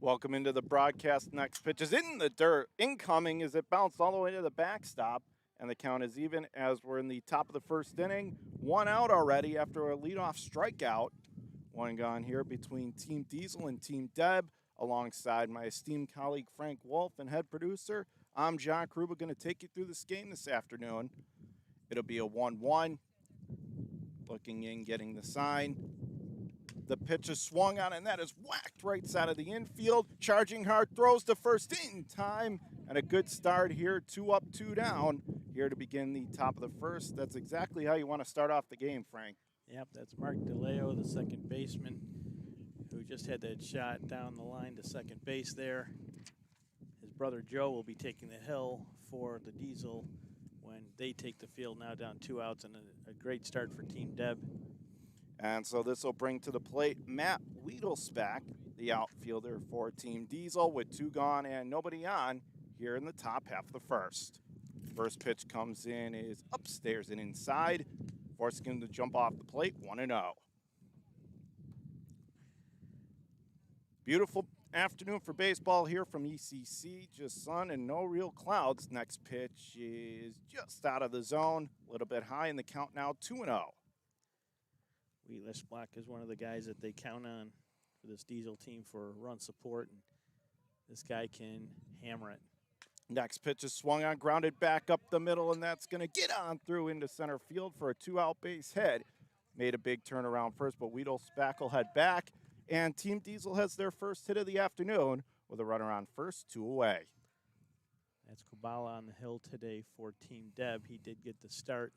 Welcome into the broadcast. Next pitch is in the dirt. Incoming as it bounced all the way to the backstop. And the count is even as we're in the top of the first inning. One out already after a leadoff strikeout. One gone here between Team Diesel and Team DEB. Alongside my esteemed colleague Frank Wolf and head producer, I'm John Kruba, going to take you through this game this afternoon. It'll be a 1-1. Looking in, getting the sign. The pitch is swung on, and that is whacked right side of the infield. Charging hard, throws to first in time. And a good start here, 2 up, 2 down. Here to begin the top of the first. That's exactly how you want to start off the game, Frank. Yep, that's Mark DeLeo, the second baseman, who just had that shot down the line to second base there. His brother Joe will be taking the hill for the Diesel when they take the field now down 2 outs, and a great start for Team DEB. And so this will bring to the plate Matt Wiedelsbach, the outfielder for Team Diesel, with 2 gone and nobody on here in the top half of the first. First pitch comes in, is upstairs and inside, forcing him to jump off the plate, 1-0. Beautiful afternoon for baseball here from ECC, just sun and no real clouds. Next pitch is just out of the zone, a little bit high in the count now, 2-0. Wiedelsbach is one of the guys that they count on for this Diesel team for run support, and this guy can hammer it. Next pitch is swung on, grounded back up the middle, and that's going to get on through into center field for a 2-out base hit. Made a big turnaround first, but Wiedelsbach will head back, and Team Diesel has their first hit of the afternoon with a runner on first, 2 away. That's Kubala on the hill today for Team DEB. He did get the start.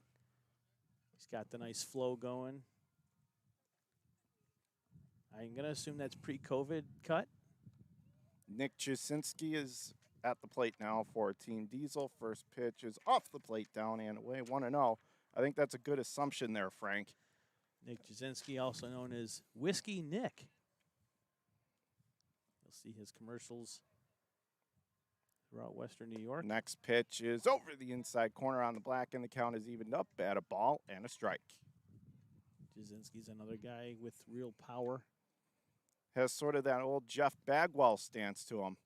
He's got the nice flow going. I'm going to assume that's pre-COVID cut. Nick Jasinski is at the plate now for Team Diesel. First pitch is off the plate, down and away, 1-0. I think that's a good assumption there, Frank. Nick Jasinski, also known as Whiskey Nick. You'll see his commercials throughout Western New York. Next pitch is over the inside corner on the black, and the count is evened up at a ball and a strike. Jasinski's another guy with real power. Has sort of that old Jeff Bagwell stance to him.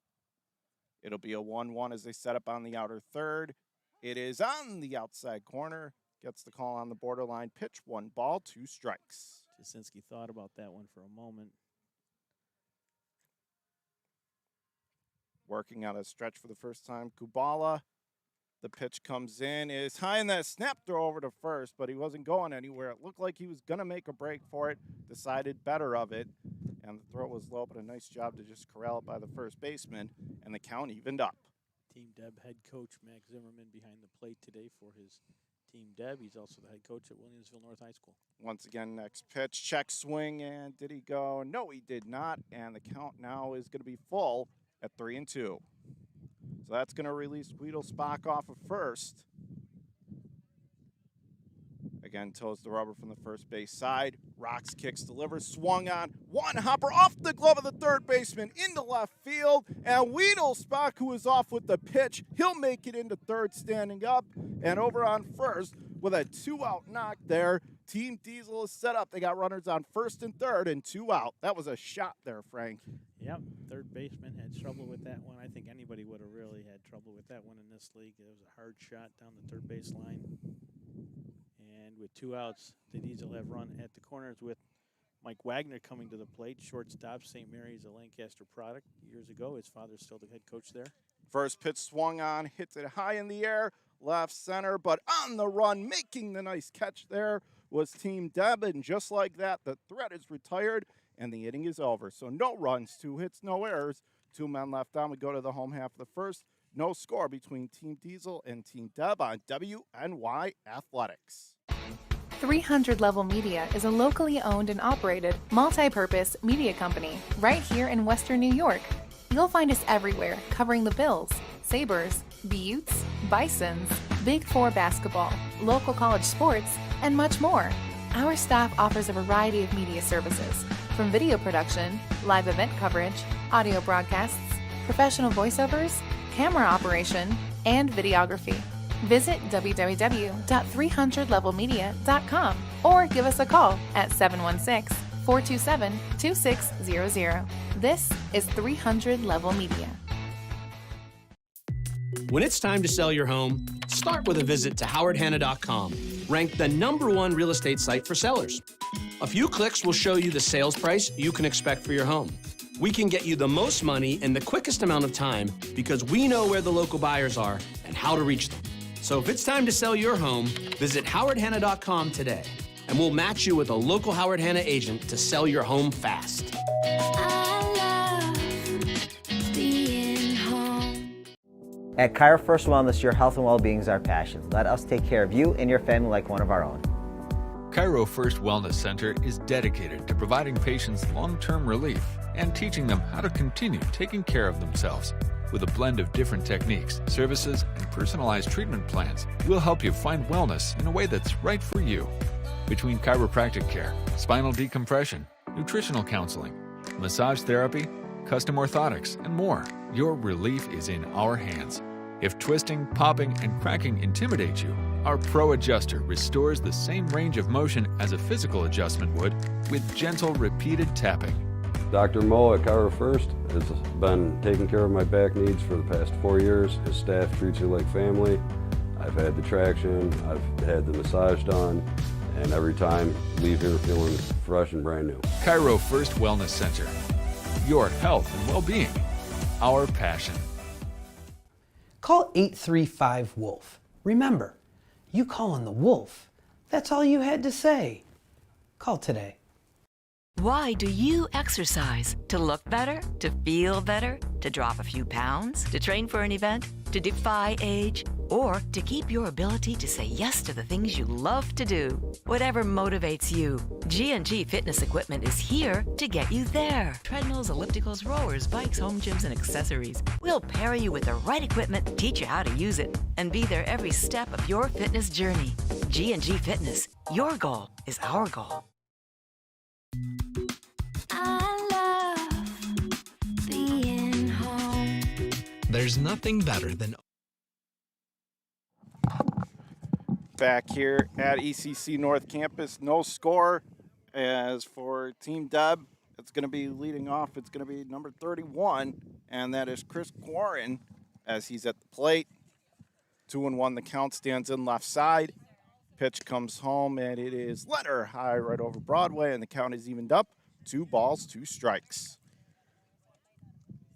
It'll be a 1-1 as they set up on the outer third. It is on the outside corner. Gets the call on the borderline pitch. 1 ball, 2 strikes. Jasinski thought about that one for a moment. Working out a stretch for the first time. Kubala. The pitch comes in, is high in that snap throw over to first, but he wasn't going anywhere. It looked like he was going to make a break for it. Decided better of it. And the throw was low, but a nice job to just corral it by the first baseman, and the count evened up. Team DEB head coach Mac Zimmerman behind the plate today for his Team DEB. He's also the head coach at Williamsville North High School. Once again, next pitch, check swing, and did he go? No, he did not, and the count now is going to be full at 3-2. So that's going to release Wiedelsbach off of first. Again, toes the rubber from the first base side. Rocks, kicks, delivers, swung on. One hopper off the glove of the third baseman into left field. And Wiedelsbach, who is off with the pitch, he'll make it into third standing up. And over on first with a 2-out knock there. Team Diesel is set up. They got runners on first and third and 2 out. That was a shot there, Frank. Yep, third baseman had trouble with that one. I think anybody would have really had trouble with that one in this league. It was a hard shot down the third base line. And with 2 outs, the Diesel have run at the corners with Mike Wagner coming to the plate. Shortstop, St. Mary's, a Lancaster product years ago. His father's still the head coach there. First pitch swung on, hits it high in the air, left center, but on the run, making the nice catch there was Team DEB, and just like that, the threat is retired, and the inning is over. So no runs, 2 hits, no errors, 2 men left on. We go to the home half of the first. No score between Team Diesel and Team DEB on WNY Athletics. 300 Level Media is a locally owned and operated multi-purpose media company right here in Western New York. You'll find us everywhere, covering the Bills, Sabres, Buttes, Bisons, Big Four basketball, local college sports, and much more. Our staff offers a variety of media services, from video production, live event coverage, audio broadcasts, professional voiceovers, camera operation, and videography. Visit www.300levelmedia.com or give us a call at 427-2600. This is 300 Level Media. When it's time to sell your home, start with a visit to howardhanna.com, ranked the #1 real estate site for sellers. A few clicks will show you the sales price you can expect for your home. We can get you the most money in the quickest amount of time because we know where the local buyers are and how to reach them. So if it's time to sell your home, visit howardhanna.com today, and we'll match you with a local Howard Hanna agent to sell your home fast. At Cairo First Wellness, your health and well-being is our passion. Let us take care of you and your family like one of our own. Cairo First Wellness Center is dedicated to providing patients long-term relief and teaching them how to continue taking care of themselves. With a blend of different techniques, services, and personalized treatment plans, we'll help you find wellness in a way that's right for you. Between chiropractic care, spinal decompression, nutritional counseling, massage therapy, custom orthotics, and more, your relief is in our hands. If twisting, popping, and cracking intimidate you, our Pro Adjuster restores the same range of motion as a physical adjustment would with gentle, repeated tapping. Dr. Mo at Cairo First has been taking care of my back needs for the past 4 years. His staff treats you like family. I've had the traction, I've had the massage done, and every time leave here feeling fresh and brand new. Cairo First Wellness Center. Your health and well-being. Our passion. Call 835-WOLF. Remember, you calling the wolf. That's all you had to say. Call today. Why do you exercise? To look better? To feel better? To drop a few pounds? To train for an event? To defy age? Or to keep your ability to say yes to the things you love to do? Whatever motivates you, G&G Fitness Equipment is here to get you there. Treadmills, ellipticals, rowers, bikes, home gyms, and accessories. We'll pair you with the right equipment, teach you how to use it, and be there every step of your fitness journey. G&G Fitness. Your goal is our goal. There's nothing better than back here at ECC North Campus. No score as for Team DEB. It's going to be leading off. It's going to be number 31, and that is Chris Quaran as he's at the plate. 2-1 the count, stands in left side. Pitch comes home, and it is letter high right over Broadway, and the count is evened up. 2 balls, 2 strikes.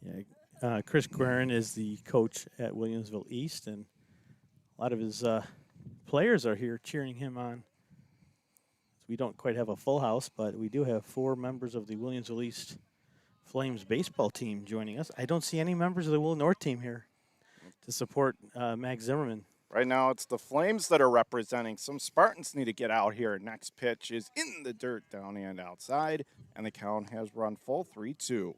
Yeah, Chris Quaran is the coach at Williamsville East, and a lot of his players are here cheering him on. We don't quite have a full house, but we do have 4 members of the Williamsville East Flames baseball team joining us. I don't see any members of the Will North team here to support Max Zimmerman. Right now, it's the Flames that are representing. Some Spartans need to get out here. Next pitch is in the dirt, down and outside, and the count has run full, 3-2.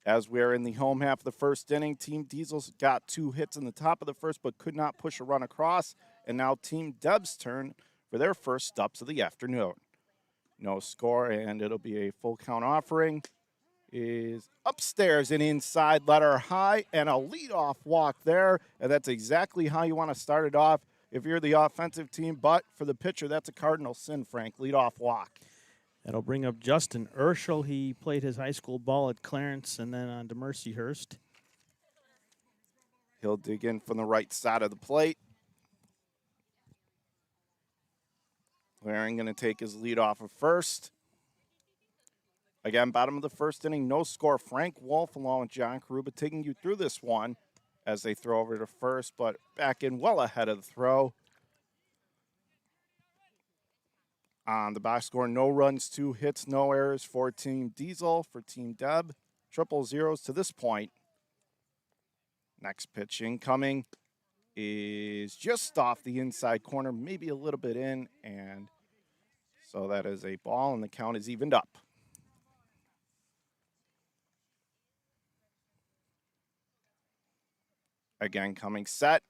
As we are in the home half of the first inning, Team Diesel's got 2 hits in the top of the first, but could not push a run across. And now Team DEB's turn for their first stops of the afternoon. No score, and it'll be a full count offering. Is upstairs and inside, letter high, and a leadoff walk there. And that's exactly how you want to start it off if you're the offensive team. But for the pitcher, that's a cardinal sin, Frank. Leadoff walk. That'll bring up Justin Urschel. He played his high school ball at Clarence and then on to Mercyhurst. He'll dig in from the right side of the plate. Claring going to take his lead off of first. Again, bottom of the first inning, no score. Frank Wolf along with John Karuba taking you through this one as they throw over to first, but back in well ahead of the throw. On the box score, no runs, 2 hits, no errors for Team Diesel. For Team DEB, 0-0s to this point. Next pitch incoming is just off the inside corner, maybe a little bit in, and so that is a ball, and the count is evened up. Again, coming set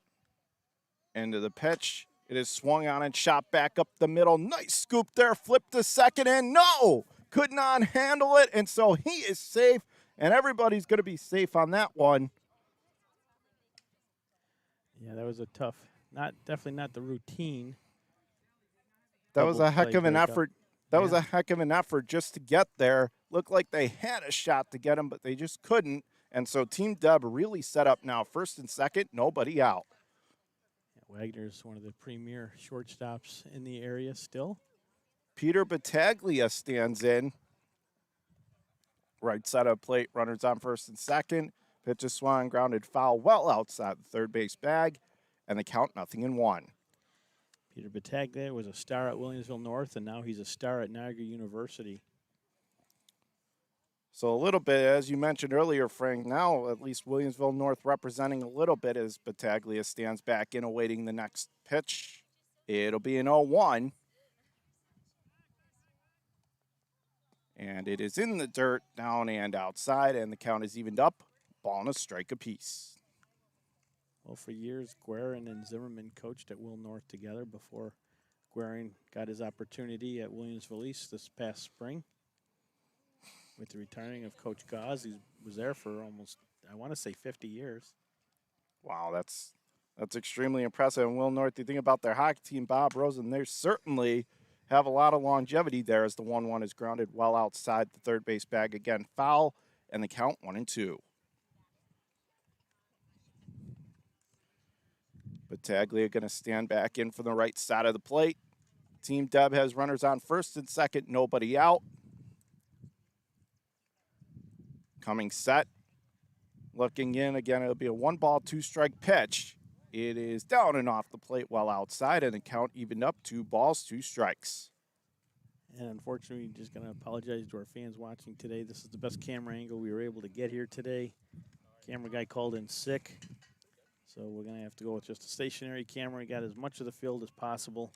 into the pitch. It is swung on and shot back up the middle. Nice scoop there, flipped to second, and no, could not handle it, and so he is safe, and everybody's going to be safe on that one. Yeah, that was a tough, definitely not the routine. That was a heck of an effort That was a heck of an effort just to get there. Looked like they had a shot to get him, but they just couldn't. And so Team DEB really set up now. First and second, nobody out. Yeah, Wagner's one of the premier shortstops in the area still. Peter Battaglia stands in. Right side of the plate, runners on first and second. Pitch is swung, grounded foul well outside the third base bag, and the count 0-1. Peter Battaglia was a star at Williamsville North, and now he's a star at Niagara University. So a little bit, as you mentioned earlier, Frank, now at least Williamsville North representing a little bit as Battaglia stands back in awaiting the next pitch. It'll be an 0-1. And it is in the dirt, down and outside, and the count is evened up. Ball and a strike apiece. Well, for years, Quaran and Zimmerman coached at Will North together before Quaran got his opportunity at Williamsville East this past spring. With the retiring of Coach Gauze, he was there for almost, I want to say, 50 years. Wow, that's extremely impressive. And Will North, you think about their hockey team, Bob Rosen, they certainly have a lot of longevity there as the 1-1 is grounded well outside the third base bag. Again, foul, and the count 1-2. Battaglia going to stand back in from the right side of the plate. Team DEB has runners on first and second, nobody out. Coming set. Looking in, again, it'll be a 1-ball, 2-strike pitch. It is down and off the plate well outside, and the count evened up, 2 balls, 2 strikes. And unfortunately, just going to apologize to our fans watching today. This is the best camera angle we were able to get here today. Camera guy called in sick, so we're going to have to go with just a stationary camera. We got as much of the field as possible.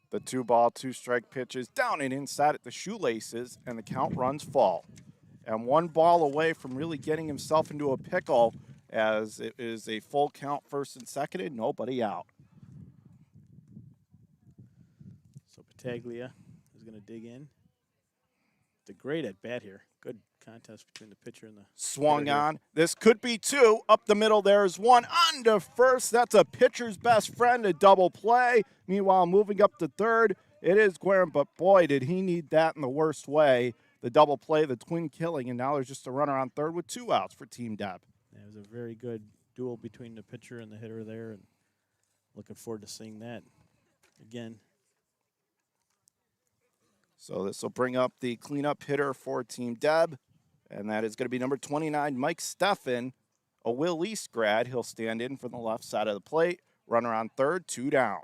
The 2-ball, 2-strike pitch is down and inside at the shoelaces, and the count runs full. And 1 ball away from really getting himself into a pickle as it is a full count first and second and nobody out. So Battaglia is going to dig in. It's a great at bat here. Good contest between the pitcher and the swung on. This could be 2. Up the middle, there's 1 on to first. That's a pitcher's best friend, a double play. Meanwhile, moving up to third, it is Quaran, but boy, did he need that in the worst way. The double play, the twin killing, and now there's just a runner on third with 2 outs for Team DEB. Yeah, it was a very good duel between the pitcher and the hitter there, and looking forward to seeing that again. So this will bring up the cleanup hitter for Team DEB, and that is going to be number 29, Mike Steffen, a Will East grad. He'll stand in from the left side of the plate. Runner on third, 2 down.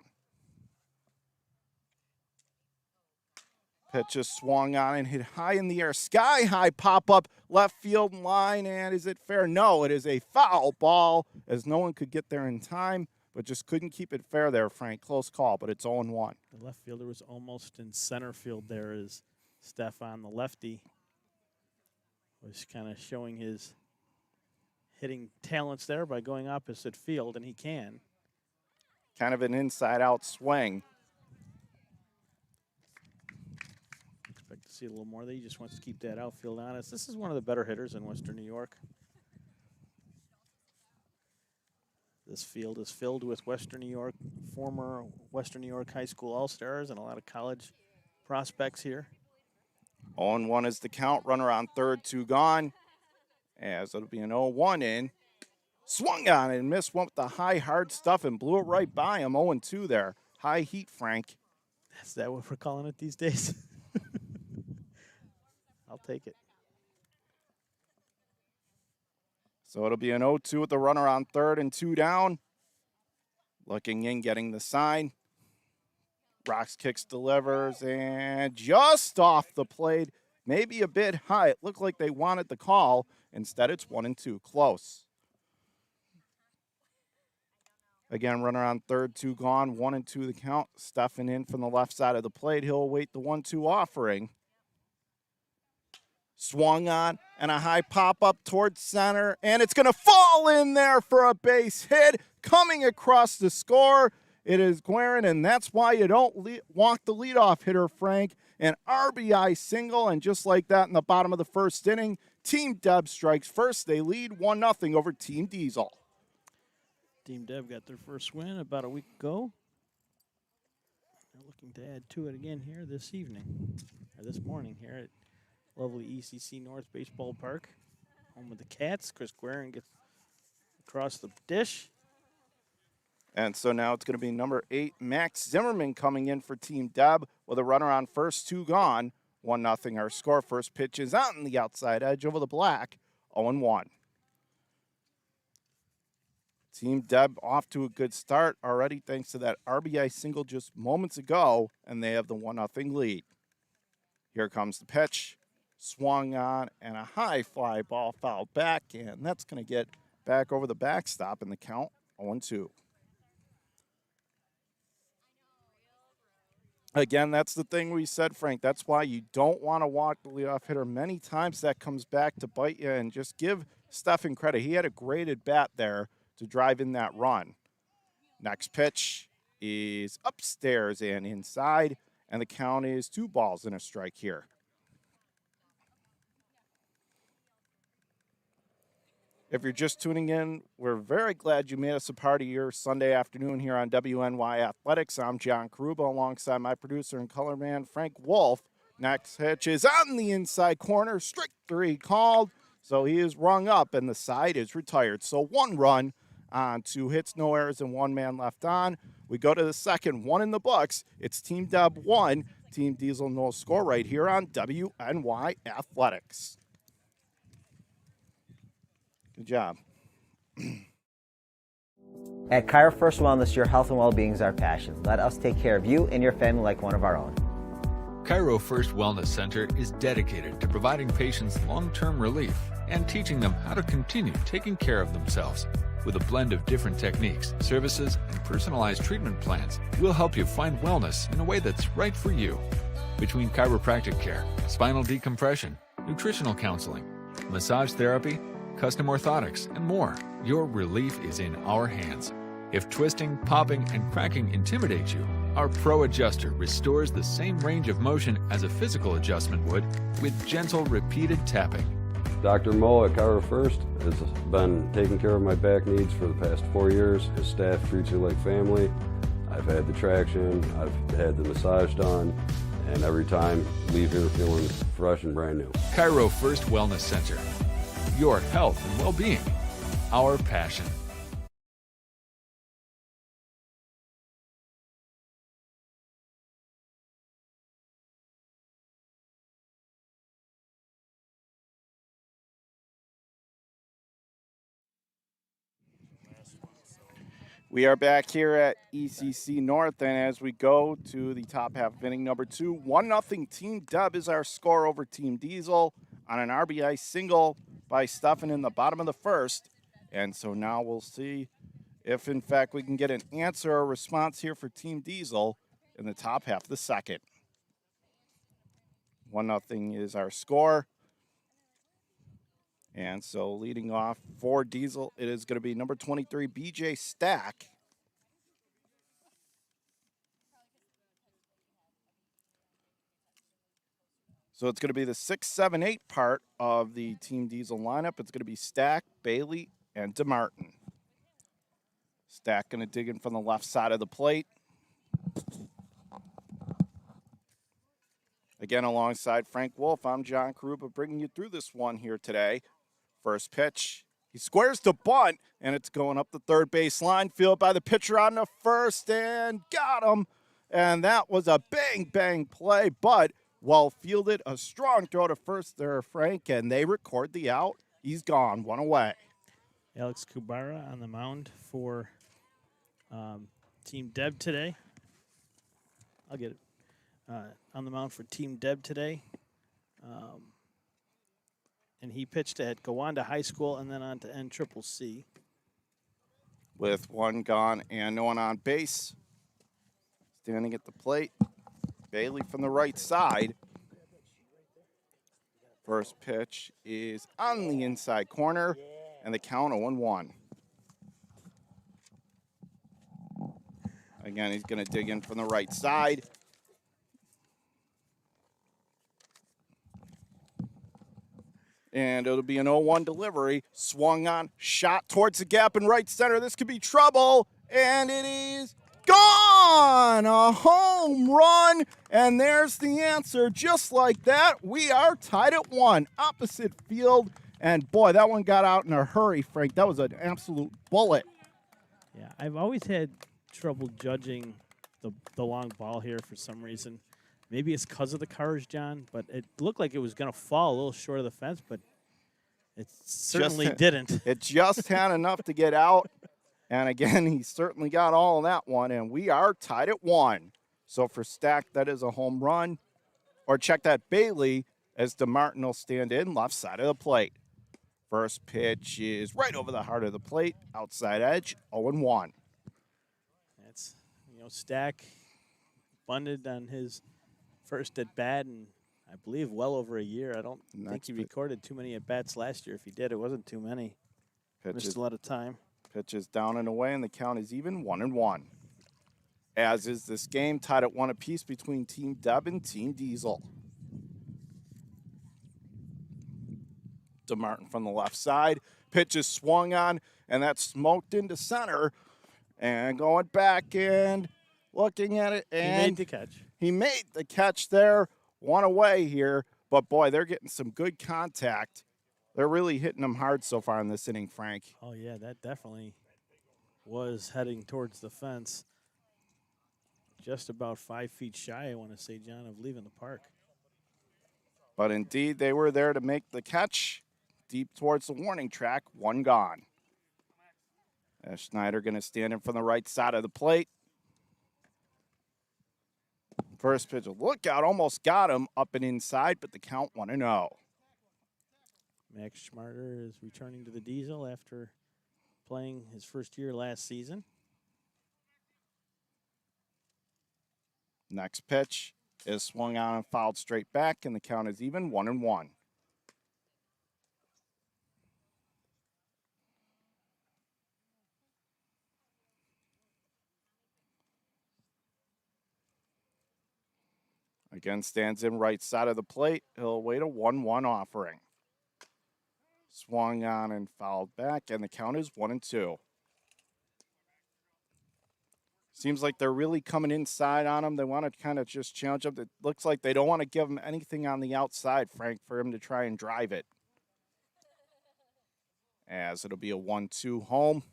Pitch is swung on and hit high in the air. Sky high pop-up, left field line, and is it fair? No, it is a foul ball as no one could get there in time, but just couldn't keep it fair there, Frank. Close call, but it's 0-1. The left fielder was almost in center field there as Steffen, the lefty, was kind of showing his hitting talents there by going opposite field, and he can. Kind of an inside-out swing. Expect to see a little more there. He just wants to keep that outfield honest. This is one of the better hitters in Western New York. This field is filled with Western New York, former Western New York High School All-Stars and a lot of college prospects here. 0-1 is the count. Runner on third, 2 gone. As it'll be an 0-1 in. Swung on and missed one with the high, hard stuff and blew it right by him. 0-2 there. High heat, Frank. Is that what we're calling it these days? I'll take it. So it'll be an 0-2 with the runner on third and 2 down. Looking in, getting the sign. Rocks, kicks, delivers, and just off the plate. Maybe a bit high. It looked like they wanted the call. Instead, it's 1-2. Close. Again, runner on third, 2 gone. 1-2 the count. Steffen in from the left side of the plate. He'll await the 1-2 offering. Swung on, and a high pop-up towards center, and it's going to fall in there for a base hit. Coming across the score, it is Quaran, and that's why you don't walk the leadoff hitter, Frank. An RBI single, and just like that in the bottom of the first inning, Team DEB strikes first. They lead 1-0 over Team Diesel. Team DEB got their first win about a week ago. They're looking to add to it again here this evening, or this morning here at lovely ECC North Baseball Park. Home with the Cats. Chris Quaran gets across the dish. And so now it's going to be number 8, Max Zimmerman, coming in for Team Deb with a runner on first, 2 gone. 1-0 our score. First pitch is on the outside edge over the black, 0-1. Team Deb off to a good start already thanks to that RBI single just moments ago, and they have the 1-0 lead. Here comes the pitch. Swung on, and a high fly ball fouled back, and that's going to get back over the backstop in the count, 0-2. Again, that's the thing we said, Frank. That's why you don't want to walk the leadoff hitter. Many times that comes back to bite you, and just give Steffen credit. He had a great at-bat there to drive in that run. Next pitch is upstairs and inside, and the count is 2 balls and a strike here. If you're just tuning in, we're very glad you made us a part of your Sunday afternoon here on WNY Athletics. I'm John Caruba alongside my producer and color man, Frank Wolf. Next pitch is on the inside corner, strike 3 called. So he is rung up, and the side is retired. So 1 run on 2 hits, no errors, and 1 man left on. We go to the second, 1 in the books. It's Team Deb 1, Team Diesel no score right here on WNY Athletics. Good job. At Cairo First Wellness, your health and well-being is our passion. Let us take care of you and your family like one of our own. Cairo First Wellness Center is dedicated to providing patients long-term relief and teaching them how to continue taking care of themselves. With a blend of different techniques, services, and personalized treatment plans, we'll help you find wellness in a way that's right for you. Between chiropractic care, spinal decompression, nutritional counseling, massage therapy, custom orthotics, and more, your relief is in our hands. If twisting, popping, and cracking intimidate you, our Pro Adjuster restores the same range of motion as a physical adjustment would with gentle, repeated tapping. Dr. Mo at Cairo First has been taking care of my back needs for the past 4 years. His staff treats you like family. I've had the traction, I've had the massage done, and every time leave here feeling fresh and brand new. Cairo First Wellness Center. Your health and well-being, our passion. We are back here at ECC North, and as we go to the top half of inning number 2, 1-0 Team Deb is our score over Team Diesel on an RBI single by Steffen in the bottom of the first. And so now we'll see if, in fact, we can get an answer or response here for Team Diesel in the top half of the second. 1-0 is our score. And so leading off for Diesel, it is going to be number 23, BJ Stack. So it's going to be the 6, 7, 8 part of the Team Diesel lineup. It's going to be Stack, Bailey, and DeMartin. Stack going to dig in from the left side of the plate. Again, alongside Frank Wolf, I'm John Caruba, bringing you through this one here today. First pitch, he squares the bunt, and it's going up the third base line. Fielded by the pitcher on the first, and got him. And that was a bang play, but well fielded. A strong throw to first there, Frank, and they record the out. He's gone, 1 away. Alex Kubara on the mound for Team Deb today. I'll get it. On the mound for Team Deb today. And he pitched at Gowanda High School and then on to NCCC. With 1 gone and no one on base. Standing at the plate, Bailey from the right side. First pitch is on the inside corner, and the count 0-1. Again, he's going to dig in from the right side. And it'll be an 0-1 delivery. Swung on, shot towards the gap in right center. This could be trouble, and it is gone! A home home run, and there's the answer. Just like that, we are tied at 1, opposite field. And boy, that one got out in a hurry, Frank. That was an absolute bullet. Yeah, I've always had trouble judging the long ball here for some reason. Maybe it's because of the cars, John, but it looked like it was going to fall a little short of the fence, but it certainly didn't. It just had enough to get out. And again, he certainly got all of that one, and we are tied at 1. So for Stack, that is a home run. Or check that Bailey as DeMartin will stand in left side of the plate. First pitch is right over the heart of the plate, outside edge, 0-1. That's, Stack bunted on his first at bat in, I believe, well over a year. I don't think he recorded too many at bats last year. If he did, it wasn't too many. Missed a lot of time. Pitch is down and away, and the count is even 1-1. As is this game, tied at 1 apiece between Team DEB and Team Diesel. DeMartin from the left side. Pitch is swung on, and that's smoked into center. And going back and looking at it. And he made the catch. He made the catch there. One away here. But, boy, they're getting some good contact. They're really hitting them hard so far in this inning, Frank. Oh, yeah, that definitely was heading towards the fence. Just about 5 feet shy, I want to say, John, of leaving the park. But indeed, they were there to make the catch deep towards the warning track. One gone. As Schneider going to stand in from the right side of the plate. First pitch, look out, almost got him up and inside, but the count 1-0. Max Schmarter is returning to the Diesel after playing his first year last season. Next pitch is swung on and fouled straight back, and the count is even 1-1. Again, stands in right side of the plate. He'll await a 1-1 offering. Swung on and fouled back, and the count is 1-2. Seems like they're really coming inside on him. They want to kind of just challenge him. It looks like they don't want to give him anything on the outside, Frank, for him to try and drive it. As it'll be a 1-2 home.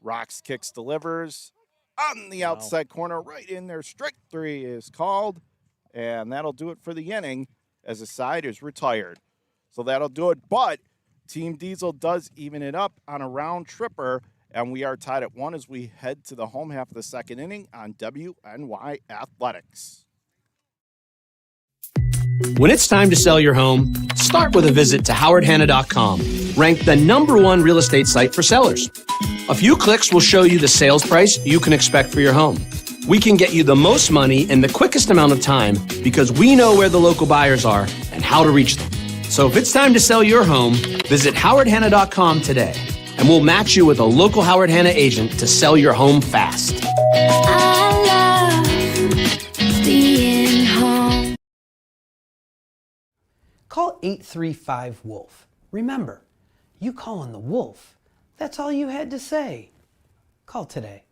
Rocks kicks, delivers. On the outside corner, right in there. Strike 3 is called. And that'll do it for the inning as the side is retired. So that'll do it. But Team Diesel does even it up on a round tripper. And we are tied at 1 as we head to the home half of the second inning on WNY Athletics. When it's time to sell your home, start with a visit to howardhanna.com, ranked the #1 real estate site for sellers. A few clicks will show you the sales price you can expect for your home. We can get you the most money in the quickest amount of time because we know where the local buyers are and how to reach them. So if it's time to sell your home, visit howardhanna.com today, and we'll match you with a local Howard Hanna agent to sell your home fast. I love being home. Call 835-WOLF. Remember, you calling the Wolf. That's all you had to say. Call today.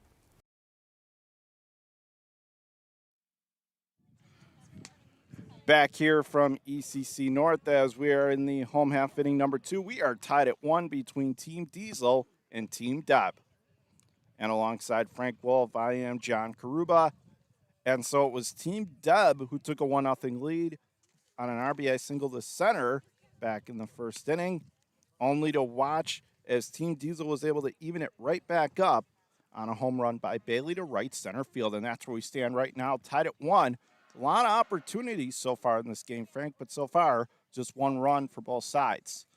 Back here from ECC North as we are in the home half inning number 2. We are tied at 1 between Team Diesel and Team DEB. And alongside Frank Wolf, I am John Karuba. And so it was Team DEB who took a 1-0 lead on an RBI single to center back in the first inning, only to watch as Team Diesel was able to even it right back up on a home run by Bailey to right center field. And that's where we stand right now, tied at 1. A lot of opportunities so far in this game, Frank, but so far, just one run for both sides.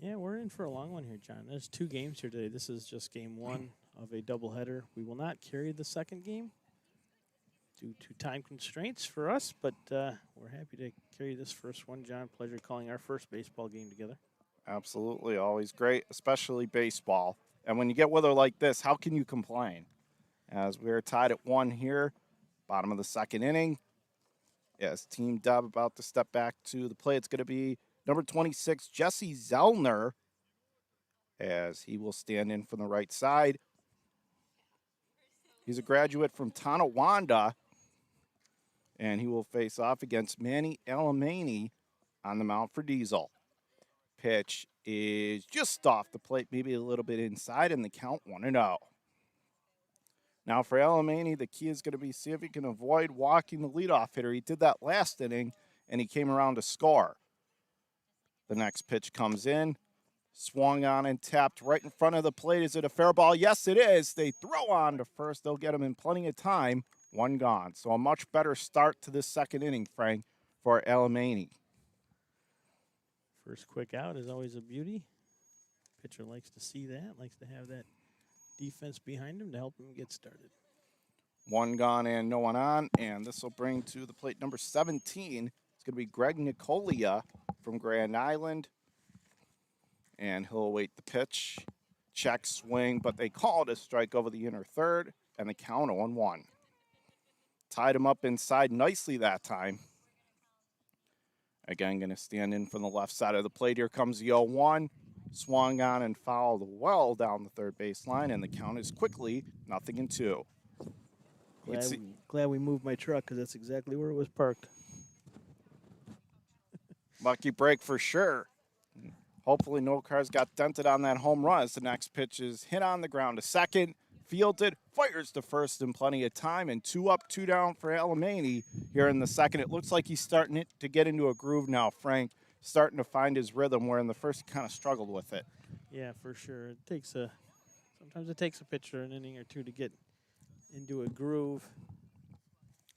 Yeah, we're in for a long one here, John. There's 2 games here today. This is just game 1 of a doubleheader. We will not carry the second game due to time constraints for us, but we're happy to carry this first one, John. Pleasure calling our first baseball game together. Absolutely, always great, especially baseball. And when you get weather like this, how can you complain? As we're tied at 1 here. Bottom of the second inning. Yes, Team DEB about to step back to the plate. It's going to be number 26, Jesse Zellner, as he will stand in from the right side. He's a graduate from Tonawanda, and he will face off against Manny Alamany on the mound for Diesel. Pitch is just off the plate, maybe a little bit inside, and the count 1-0. Now for Alamany, the key is going to be see if he can avoid walking the leadoff hitter. He did that last inning, and he came around to score. The next pitch comes in, swung on and tapped right in front of the plate. Is it a fair ball? Yes, it is. They throw on to first. They'll get him in plenty of time. 1 gone. So a much better start to this second inning, Frank, for Alamany. First quick out is always a beauty. Pitcher likes to see that, likes to have that defense behind him to help him get started. 1 gone and no one on, and this will bring to the plate number 17. It's going to be Greg Nicolia from Grand Island, and he'll await the pitch. Check swing, but they call it a strike over the inner third, and the count 0-1. Tied him up inside nicely that time. Again, going to stand in from the left side of the plate. Here comes the 0-1. Swung on and fouled well down the third base line, and the count is quickly 0-2. Glad we moved my truck because that's exactly where it was parked. Lucky break for sure. Hopefully no cars got dented on that home run as the next pitch is hit on the ground to second. Fielded, fires to first in plenty of time, and 2 up, 2 down for Alamany here in the second. It looks like he's starting to get into a groove now, Frank. Starting to find his rhythm, where in the first he kind of struggled with it. Yeah, for sure. It takes sometimes it takes a pitcher an inning or two to get into a groove.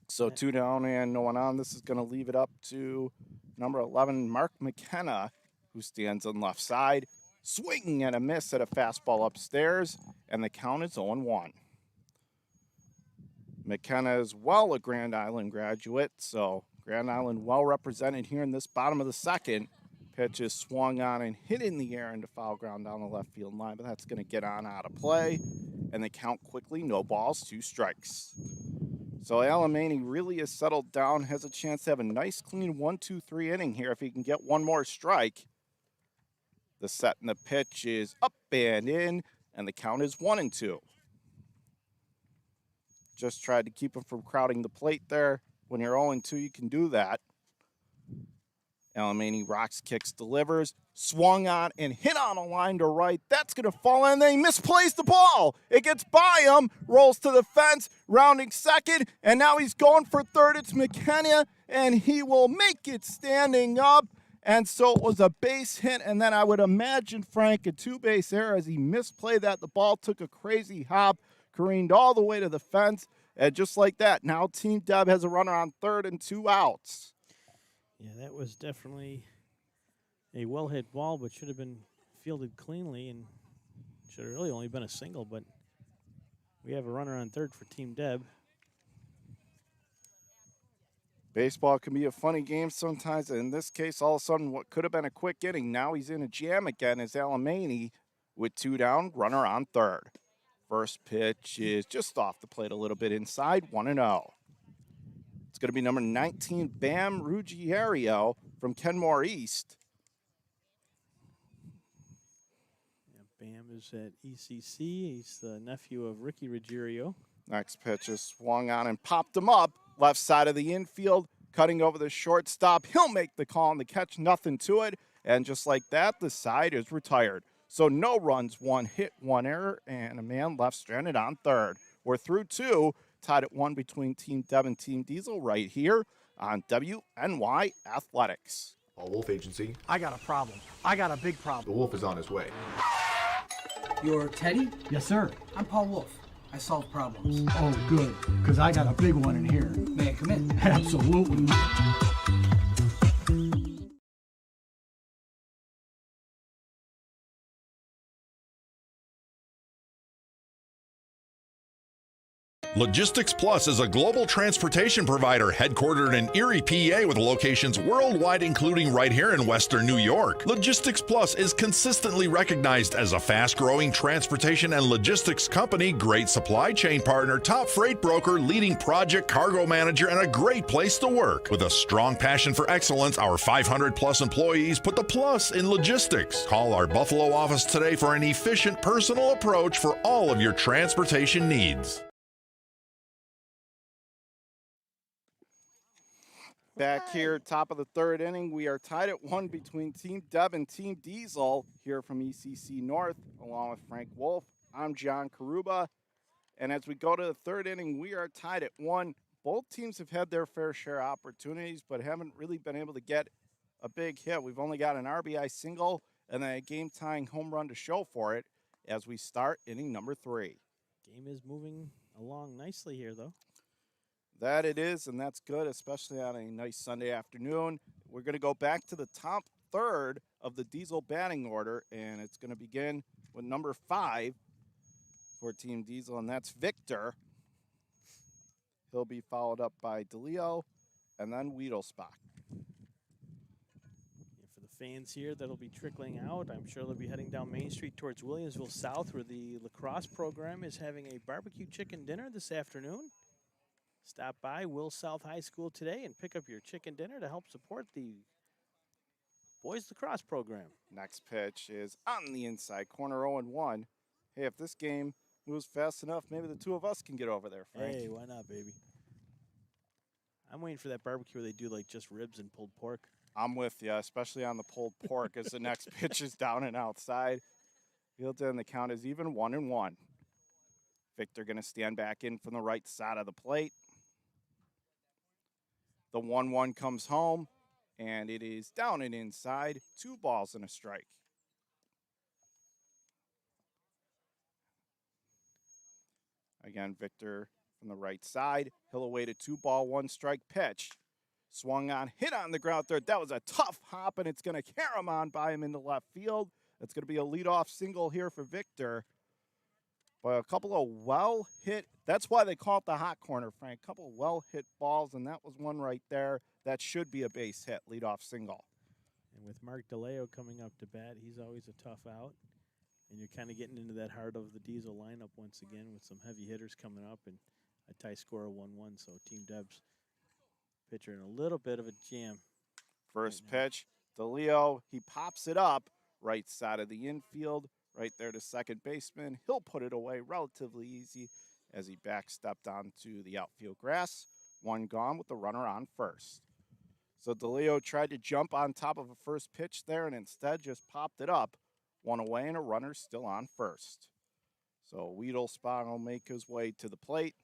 So 2 down and no one on. This is going to leave it up to number 11, Mark Mckenna, who stands on left side. Swinging and a miss at a fastball upstairs, and the count is 0-1. McKenna is a Grand Island graduate, so Grand Island well represented here in this bottom of the second. Pitch is swung on and hit in the air into foul ground down the left field line, but that's going to get on out of play, and the count quickly, no balls, 2 strikes. So Alamany really is settled down, has a chance to have a nice, clean 1-2-3 inning here if he can get one more strike. The set and the pitch is up and in, and the count is 1-2. Just tried to keep him from crowding the plate there. When you're 0-2, you can do that. Alamany rocks, kicks, delivers. Swung on and hit on a line to right. That's going to fall in. Then he misplays the ball. It gets by him, rolls to the fence, rounding second, and now he's going for third. It's Mckenna, and he will make it standing up. And so it was a base hit, and then I would imagine, Frank, a 2-base error as he misplayed that. The ball took a crazy hop, careened all the way to the fence, and just like that, now Team DEB has a runner on third and 2 outs. Yeah, that was definitely a well-hit ball, but should have been fielded cleanly and should have really only been a single, but we have a runner on third for Team DEB. Baseball can be a funny game sometimes. In this case, all of a sudden, what could have been a quick inning, now he's in a jam again as Alamany with 2 down, runner on third. First pitch is just off the plate a little bit inside, 1-0. It's going to be number 19, Bam Ruggiero from Kenmore East. Yeah, Bam is at ECC. He's the nephew of Ricky Ruggiero. Next pitch is swung on and popped him up. Left side of the infield, cutting over the shortstop. He'll make the call on the catch, nothing to it. And just like that, the side is retired. So no runs, 1 hit, 1 error, and a man left stranded on third. We're through 2, tied at 1 between Team DEB and Team Diesel right here on WNY Athletics. Wolf Agency. I got a problem. I got a big problem. The wolf is on his way. You're Teddy? Yes, sir. I'm Paul Wolf. I solve problems. Oh, good, because I got a big one in here. May I come in? Absolutely. Logistics Plus is a global transportation provider headquartered in Erie, PA, with locations worldwide, including right here in Western New York. Logistics Plus is consistently recognized as a fast-growing transportation and logistics company, great supply chain partner, top freight broker, leading project cargo manager, and a great place to work. With a strong passion for excellence, our 500-plus employees put the plus in logistics. Call our Buffalo office today for an efficient, personal approach for all of your transportation needs. Back here, top of the third inning, we are tied at 1 between Team DEB and Team Diesel here from ECC North, along with Frank Wolf. I'm John Karuba, and as we go to the third inning, we are tied at 1. Both teams have had their fair share of opportunities, but haven't really been able to get a big hit. We've only got an RBI single and then a game-tying home run to show for it as we start inning number 3. Game is moving along nicely here, though. That it is, and that's good, especially on a nice Sunday afternoon. We're going to go back to the top third of the Diesel batting order, and it's going to begin with number 5 for Team Diesel, and that's Victor. He'll be followed up by DeLeo and then Wiedelsbach. For the fans here that'll be trickling out, I'm sure they'll be heading down Main Street towards Williamsville South, where the lacrosse program is having a barbecue chicken dinner this afternoon. Stop by Will South High School today and pick up your chicken dinner to help support the boys lacrosse program. Next pitch is on the inside corner, 0-1. Hey, if this game moves fast enough, maybe the two of us can get over there, Frank. Hey, why not, baby? I'm waiting for that barbecue where they do like just ribs and pulled pork. I'm with you, especially on the pulled pork as the next pitch is down and outside. Fields and the count is even 1-1. Victor going to stand back in from the right side of the plate. The 1-1 comes home, and it is down and inside. 2 balls and a strike. Again, Victor from the right side. He'll await a 2-ball, 1-strike pitch. Swung on, hit on the ground third. That was a tough hop, and it's going to carry him on by him into left field. It's going to be a leadoff single here for Victor. But a couple of well-hit, that's why they call it the hot corner, Frank. A couple of well-hit balls, and that was one right there. That should be a base hit, leadoff single. And with Mark DeLeo coming up to bat, he's always a tough out. And you're kind of getting into that heart of the Diesel lineup once again with some heavy hitters coming up and a tie score of 1-1. So Team Deb's pitcher in a little bit of a jam. First pitch, DeLeo, he pops it up right side of the infield. Right there to second baseman. He'll put it away relatively easy as he backstepped onto the outfield grass. 1 gone with the runner on first. So DeLeo tried to jump on top of a first pitch there and instead just popped it up. 1 away and a runner still on first. So Wiedelsbach will make his way to the plate.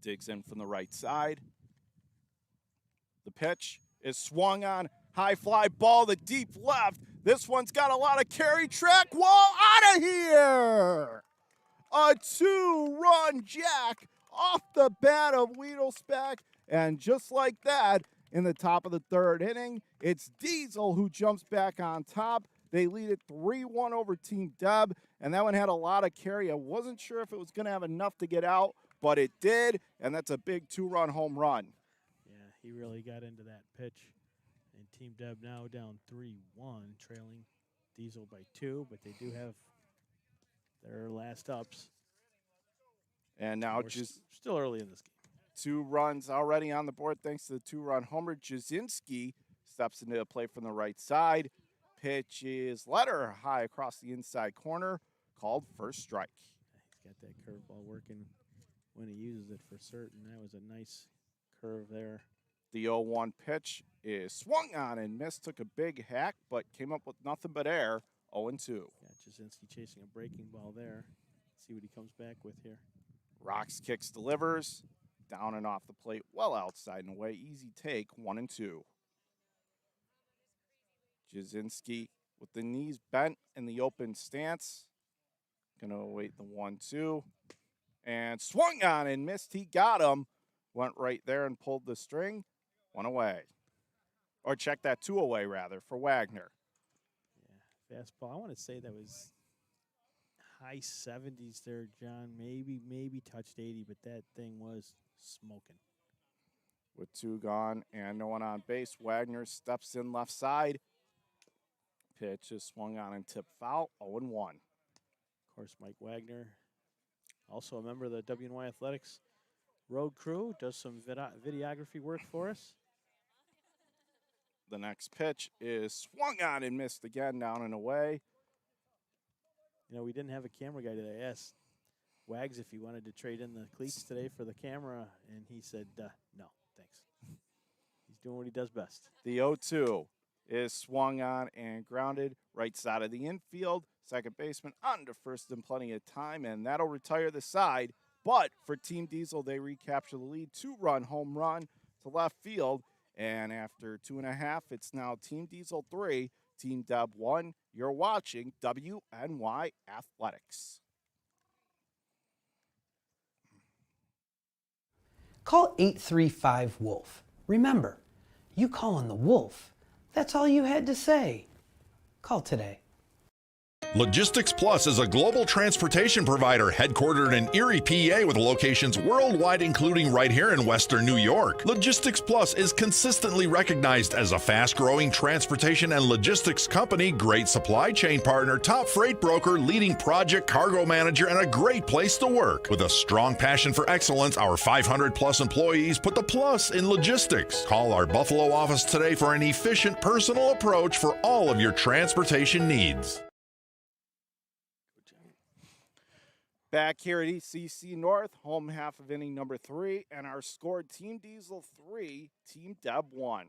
Digs in from the right side. The pitch is swung on. High fly ball to deep left. This one's got a lot of carry track. Wall out of here. A 2-run jack off the bat of Wiedelsbach. And just like that, in the top of the third inning, it's Diesel who jumps back on top. They lead it 3-1 over Team Deb. And that one had a lot of carry. I wasn't sure if it was going to have enough to get out, but it did. And that's a big 2-run home run. Yeah, he really got into that pitch. And Team Deb now down 3-1, trailing Diesel by 2, but they do have their last ups. And now We're just still early in this game. 2 runs already on the board thanks to the 2-run homer. Jasinski steps into the play from the right side. Pitch is letter high across the inside corner, called first strike. He's got that curveball working when he uses it for certain. That was a nice curve there. The 0-1 pitch is swung on and missed. Took a big hack, but came up with nothing but air. 0-2. Got Jasinski chasing a breaking ball there. See what he comes back with here. Rocks kicks, delivers. Down and off the plate, well outside and away. Easy take, 1-2. Jasinski with the knees bent in the open stance. Gonna await the 1-2. And swung on and missed. He got him. Went right there and pulled the string. 1 away. Or check that 2 away, rather, for Wagner. Yeah, fastball. I want to say that was high 70s there, John. Maybe touched 80, but that thing was smoking. With 2 gone and no one on base, Wagner steps in left side. Pitch is swung on and tipped foul, 0-1. Of course, Mike Wagner, also a member of the WNY Athletics road crew, does some videography work for us. The next pitch is swung on and missed again, down and away. You know, we didn't have a camera guy today. I asked Wags if he wanted to trade in the cleats today for the camera, and he said, no, thanks. He's doing what he does best. The 0-2 is swung on and grounded right side of the infield. Second baseman on to first in plenty of time, and that'll retire the side. But for Team Diesel, they recapture the lead. 2-run home run to left field. And after 2.5, it's now Team Diesel 3, Team Deb 1. You're watching WNY Athletics. Call 835-WOLF. Remember, you calling the Wolf. That's all you had to say. Call today. Logistics Plus is a global transportation provider headquartered in Erie, PA with locations worldwide, including right here in Western New York. Logistics Plus is consistently recognized as a fast-growing transportation and logistics company, great supply chain partner, top freight broker, leading project cargo manager, and a great place to work. With a strong passion for excellence, our 500-plus employees put the plus in logistics. Call our Buffalo office today for an efficient, personal approach for all of your transportation needs. Back here at ECC North, home half of inning number 3, and our score, Team Diesel 3, Team Deb 1.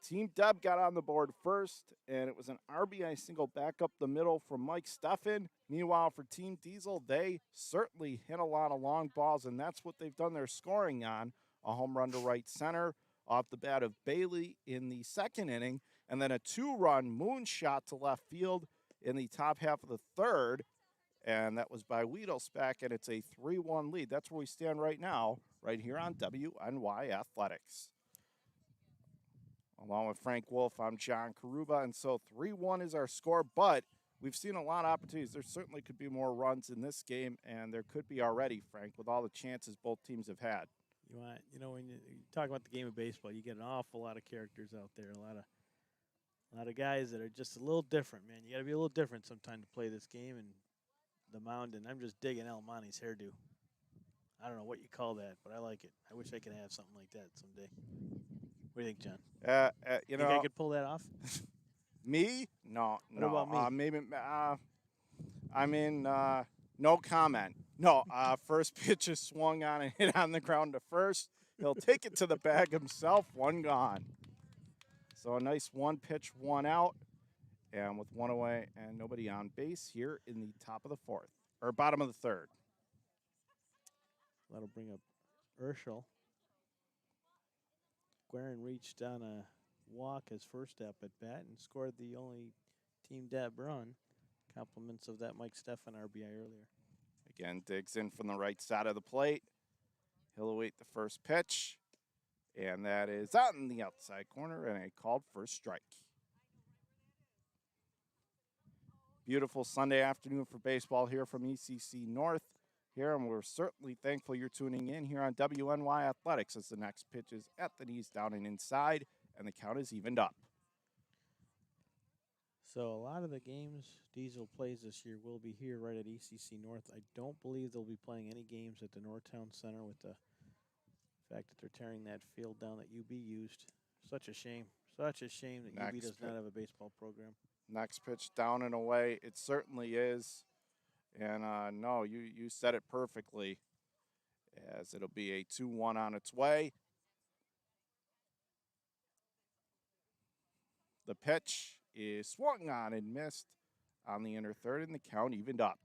Team Deb got on the board first, and it was an RBI single back up the middle from Mike Steffen. Meanwhile, for Team Diesel, they certainly hit a lot of long balls, and that's what they've done their scoring on. A home run to right center off the bat of Bailey in the second inning, and then a 2-run moonshot to left field in the top half of the third. And that was by Wiedelsbach, and it's a 3-1 lead. That's where we stand right now, right here on WNY Athletics. Along with Frank Wolf, I'm John Karuba, and so 3-1 is our score, but we've seen a lot of opportunities. There certainly could be more runs in this game, and there could be already, Frank, with all the chances both teams have had. When you talk about the game of baseball, you get an awful lot of characters out there, a lot of guys that are just a little different, man. You got to be a little different sometime to play this game, and the mound, and I'm just digging Almani's hairdo. I don't know what you call that, but I like it. I wish I could have something like that someday. What do you think, John? Think I could pull that off? Me? No. What about me? Maybe. No comment. No. First pitch is swung on and hit on the ground to first. He'll take it to the bag himself. 1 gone. So a nice 1 pitch, 1 out. And with 1 away and nobody on base here in the top of the 4th, or bottom of the 3rd. That'll bring up Urschel. Quaran reached on a walk his first at bat and scored the only Team Deb run. Compliments of that Mike Steffen RBI earlier. Again, digs in from the right side of the plate. He'll await the first pitch. And that is out in the outside corner and a called first strike. Beautiful Sunday afternoon for baseball here from ECC North here, and we're certainly thankful you're tuning in here on WNY Athletics as the next pitch is at the knees, down and inside, and the count is evened up. So a lot of the games Diesel plays this year will be here right at ECC North. I don't believe they'll be playing any games at the Northtown Center with the fact that they're tearing that field down that UB used. Such a shame. Such a shame that UB does not have a baseball program. Next pitch down and away. It certainly is. And no, you said it perfectly, as it'll be a 2-1 on its way. The pitch is swung on and missed on the inner third, and the count evened up.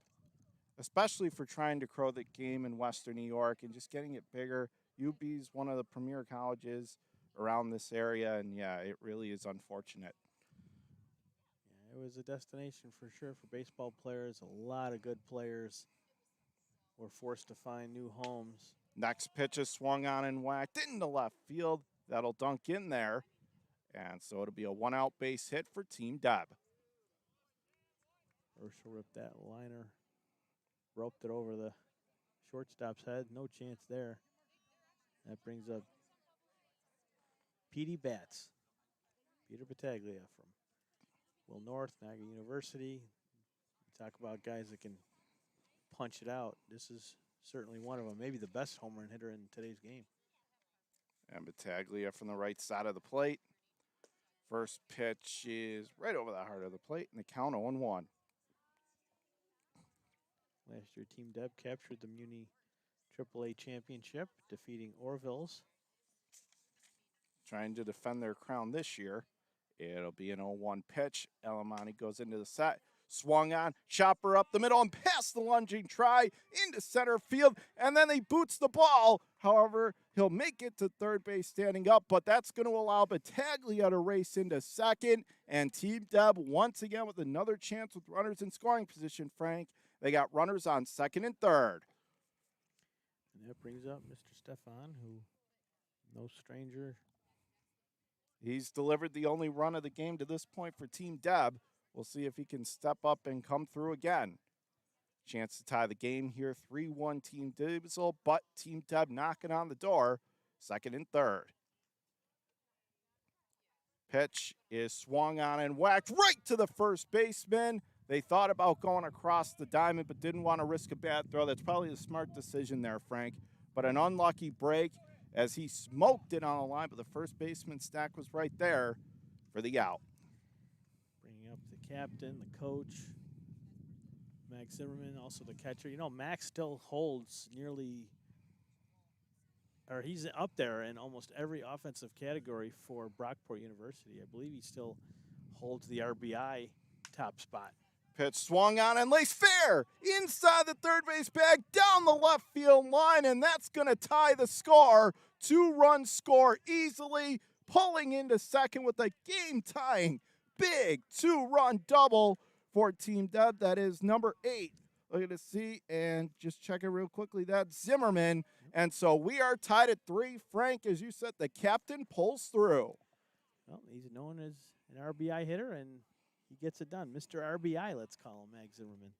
Especially for trying to crow the game in Western New York and just getting it bigger. UB's one of the premier colleges around this area, and yeah, it really is unfortunate. It was a destination for sure for baseball players. A lot of good players were forced to find new homes. Next pitch is swung on and whacked into left field. That'll dunk in there. And so it'll be a 1-out base hit for Team Deb. Urschel ripped that liner, roped it over the shortstop's head. No chance there. That brings up Petey Bats. Peter Battaglia from Will North, Niagara University. You talk about guys that can punch it out. This is certainly one of them, maybe the best home run hitter in today's game. And Battaglia from the right side of the plate. First pitch is right over the heart of the plate, and the count 0-1. Last year, Team Deb captured the MUNY AAA championship, defeating Orville's. Trying to defend their crown this year. It'll be an 0-1 pitch. Elamani goes into the set. Swung on, chopper up the middle and past the lunging try into center field, and then he boots the ball. However, he'll make it to third base standing up, but that's going to allow Battaglia to race into second, and Team Deb once again with another chance with runners in scoring position, Frank. They got runners on second and third. And that brings up Mr. Steffen, who, no stranger. He's delivered the only run of the game to this point for Team Deb. We'll see if he can step up and come through again. Chance to tie the game here, 3-1 Team Diesel, but Team Deb knocking on the door, second and third. Pitch is swung on and whacked right to the first baseman. They thought about going across the diamond, but didn't want to risk a bad throw. That's probably a smart decision there, Frank. But an unlucky break as he smoked it on the line, but the first baseman stack was right there for the out. Bringing up the captain, the coach, Max Zimmerman, also the catcher. You know, Max still holds nearly, or he's up there in almost every offensive category for Brockport University. I believe he still holds the RBI top spot. Pitch swung on and laced fair inside the third base bag down the left field line, and that's going to tie the score. 2-run score easily, pulling into second with a game-tying big 2-run double for Team Deb. That is number 8. Look at the see and just check it real quickly. That's Zimmerman. And so we are tied at 3. Frank, as you said, the captain pulls through. Well, he's known as an RBI hitter, and he gets it done. Mr. RBI, let's call him, Max Zimmerman.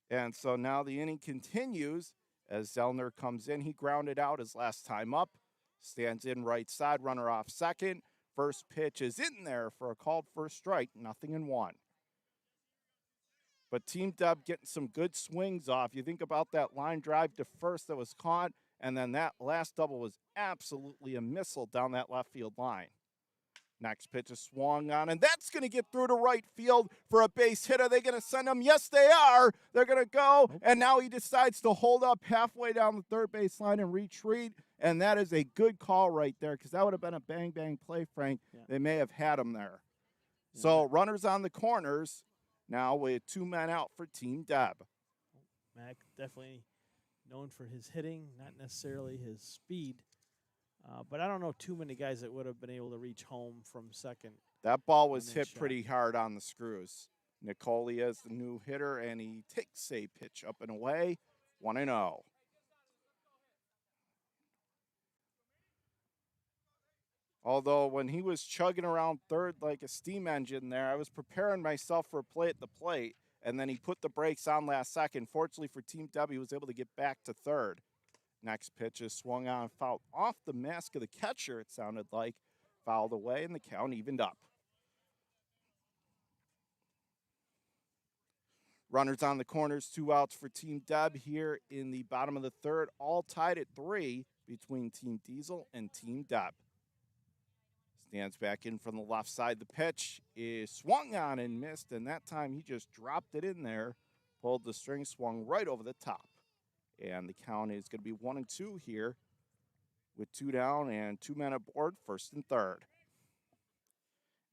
And so now the inning continues as Zellner comes in. He grounded out his last time up. Stands in right side, runner off second. First pitch is in there for a called first strike, 0-1. But Team Deb getting some good swings off. You think about that line drive to first that was caught, and then that last double was absolutely a missile down that left field line. Next pitch is swung on, and that's going to get through to right field for a base hit. Are they going to send him? Yes, they are. They're going to go, and now he decides to hold up halfway down the third base line and retreat, and that is a good call right there because that would have been a bang-bang play, Frank. Yeah. They may have had him there. Yeah. So runners on the corners now with 2 men out for Team Deb. Mac definitely known for his hitting, not necessarily his speed. But I don't know too many guys that would have been able to reach home from second. That ball was hit pretty hard on the screws. Nicolia is the new hitter, and he takes a pitch up and away, 1-0. Although when he was chugging around third like a steam engine there, I was preparing myself for a play at the plate, and then he put the brakes on last second. Fortunately for Team W, he was able to get back to third. Next pitch is swung on and fouled off the mask of the catcher, it sounded like. Fouled away, and the count evened up. Runners on the corners, 2 outs for Team Deb here in the bottom of the third, all tied at 3 between Team Diesel and Team Deb. Stands back in from the left side. The pitch is swung on and missed, and that time he just dropped it in there, pulled the string, swung right over the top. And the count is going to be 1-2 here with 2 down and 2 men aboard, first and third.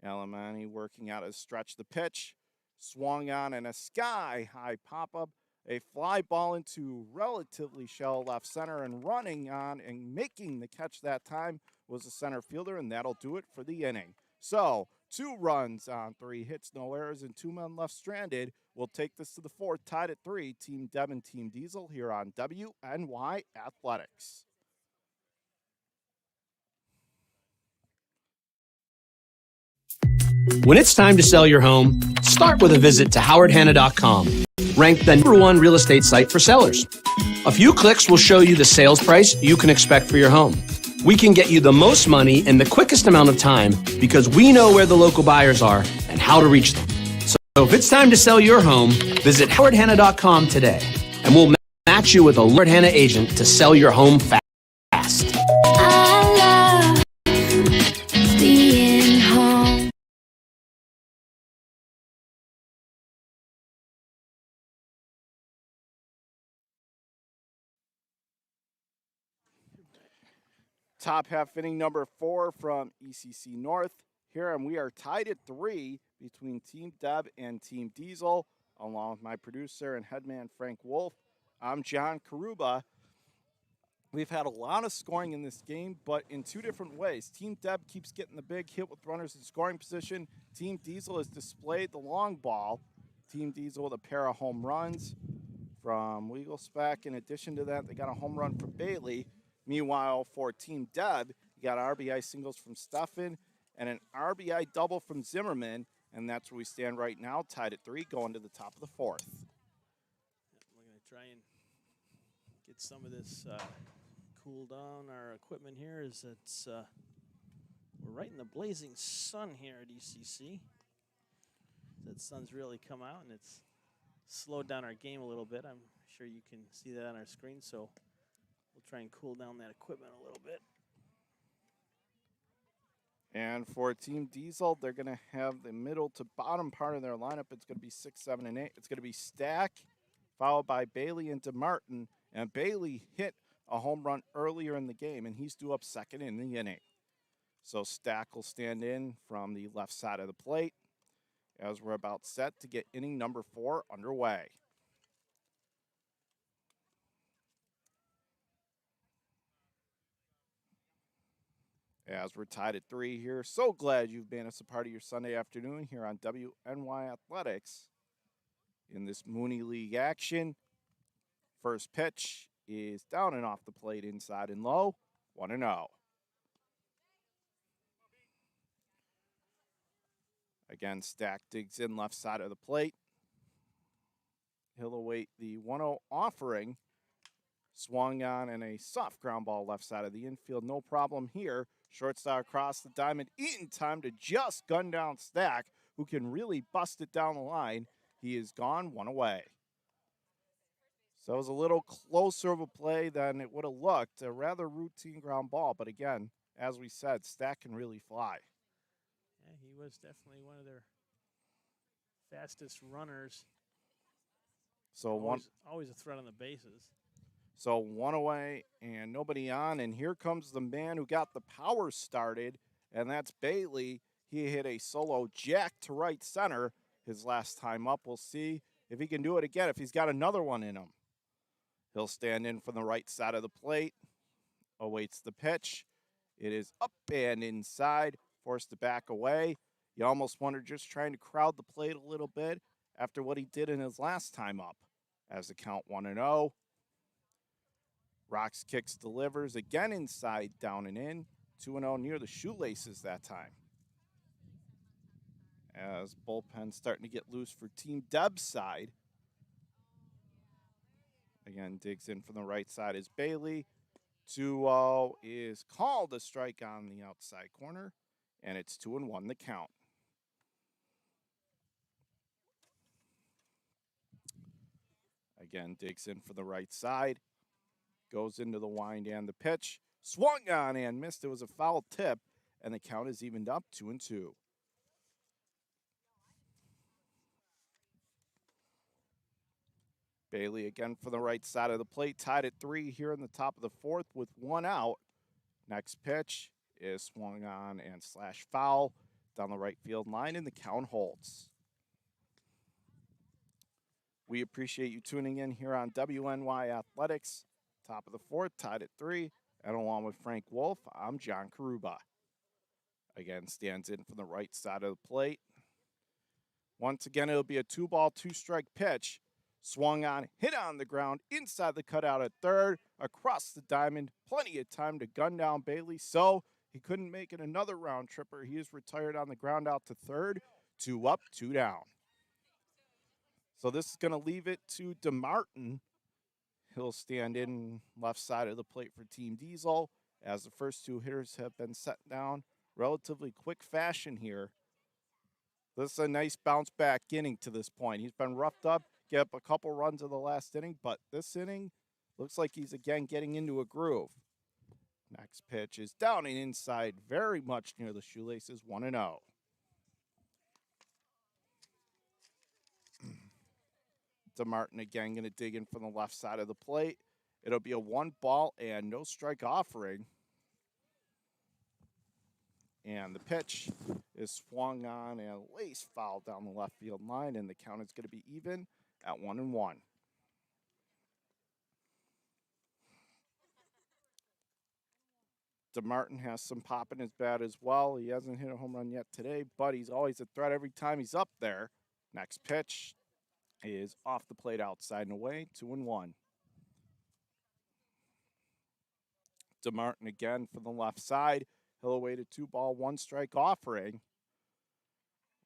Alamani working out a stretch. The pitch swung on and a sky-high pop-up. A fly ball into relatively shallow left center, and running on and making the catch that time was the center fielder, and that'll do it for the inning. So 2 runs on 3 hits, no errors, and 2 men left stranded. We'll take this to the 4th, tied at 3, Team Deb and Team Diesel here on WNY Athletics. When it's time to sell your home, start with a visit to howardhanna.com. Ranked the #1 real estate site for sellers. A few clicks will show you the sales price you can expect for your home. We can get you the most money in the quickest amount of time because we know where the local buyers are and how to reach them. So if it's time to sell your home, visit howardhanna.com today, and we'll match you with a Howard Hanna agent to sell your home fast. Top half inning number 4 from ECC North. Here, and we are tied at 3 between Team DEB and Team Diesel, along with my producer and headman Frank Wolf. I'm John Karuba. We've had a lot of scoring in this game, but in 2 different ways. Team DEB keeps getting the big hit with runners in scoring position. Team Diesel has displayed the long ball. Team Diesel with a pair of home runs from Wiedelsbach. In addition to that, they got a home run from Bailey. Meanwhile, for Team DEB, you got RBI singles from Steffen and an RBI double from Zimmerman, and that's where we stand right now, tied at 3, going to the top of the 4th. We're going to try and get some of this cool down. Our equipment here is it's we're right in the blazing sun here at ECC. That sun's really come out, and it's slowed down our game a little bit. I'm sure you can see that on our screen, so we'll try and cool down that equipment a little bit. And for Team Diesel, they're going to have the middle to bottom part of their lineup. It's going to be 6, 7, and 8. It's going to be Stack, followed by Bailey and DeMartin. And Bailey hit a home run earlier in the game, and he's due up second in the inning. So Stack will stand in from the left side of the plate as we're about set to get inning number 4 underway. As we're tied at 3 here. So glad you've made us a part of your Sunday afternoon here on WNY Athletics in this MUNY League action. First pitch is down and off the plate, inside and low, 1-0. Again, Stack digs in left side of the plate. He'll await the 1-0 offering. Swung on and a soft ground ball left side of the infield. No problem here. Shortstop across the diamond in time to just gun down Stack, who can really bust it down the line. He is gone, 1 away. So it was a little closer of a play than it would have looked. A rather routine ground ball. But again, as we said, Stack can really fly. Yeah, he was definitely one of their fastest runners. So always a threat on the bases. So 1 away and nobody on. And here comes the man who got the power started, and that's Bailey. He hit a solo jack to right center his last time up. We'll see if he can do it again, if he's got another one in him. He'll stand in from the right side of the plate, awaits the pitch. It is up and inside, forced to back away. You almost wonder, just trying to crowd the plate a little bit after what he did in his last time up. As the count 1-0. Rocks kicks, delivers, again inside, down and in. 2-0 near the shoelaces that time. As bullpen starting to get loose for Team DEB's side. Again, digs in from the right side is Bailey. 2-0 is called a strike on the outside corner, and it's 2-1 the count. Again, digs in for the right side. Goes into the wind and the pitch. Swung on and missed. It was a foul tip, and the count is evened up 2-2. Bailey again for the right side of the plate, tied at 3 here in the top of the 4th with 1 out. Next pitch is swung on and slash foul down the right field line, and the count holds. We appreciate you tuning in here on WNY Athletics. Top of the 4th, tied at 3. And along with Frank Wolf, I'm John Karuba. Again, stands in from the right side of the plate. Once again, it'll be a 2-ball, 2-strike pitch. Swung on, hit on the ground, inside the cutout at third, across the diamond. Plenty of time to gun down Bailey, so he couldn't make it another round tripper. He is retired on the ground out to third. 2 up, 2 down. So this is going to leave it to DeMartin. He'll stand in left side of the plate for Team Diesel as the first 2 hitters have been set down. Relatively quick fashion here. This is a nice bounce back inning to this point. He's been roughed up, get up a couple runs in the last inning, but this inning looks like he's again getting into a groove. Next pitch is down and inside, very much near the shoelaces, 1-0. DeMartin again going to dig in from the left side of the plate. It'll be a 1-ball and no strike offering. And the pitch is swung on and a lace foul down the left field line, and the count is going to be even at 1-1. DeMartin has some pop in his bat as well. He hasn't hit a home run yet today, but he's always a threat every time he's up there. Next pitch is off the plate outside and away, 2-1. DeMartin again from the left side. He'll await a 2-ball, 1-strike offering.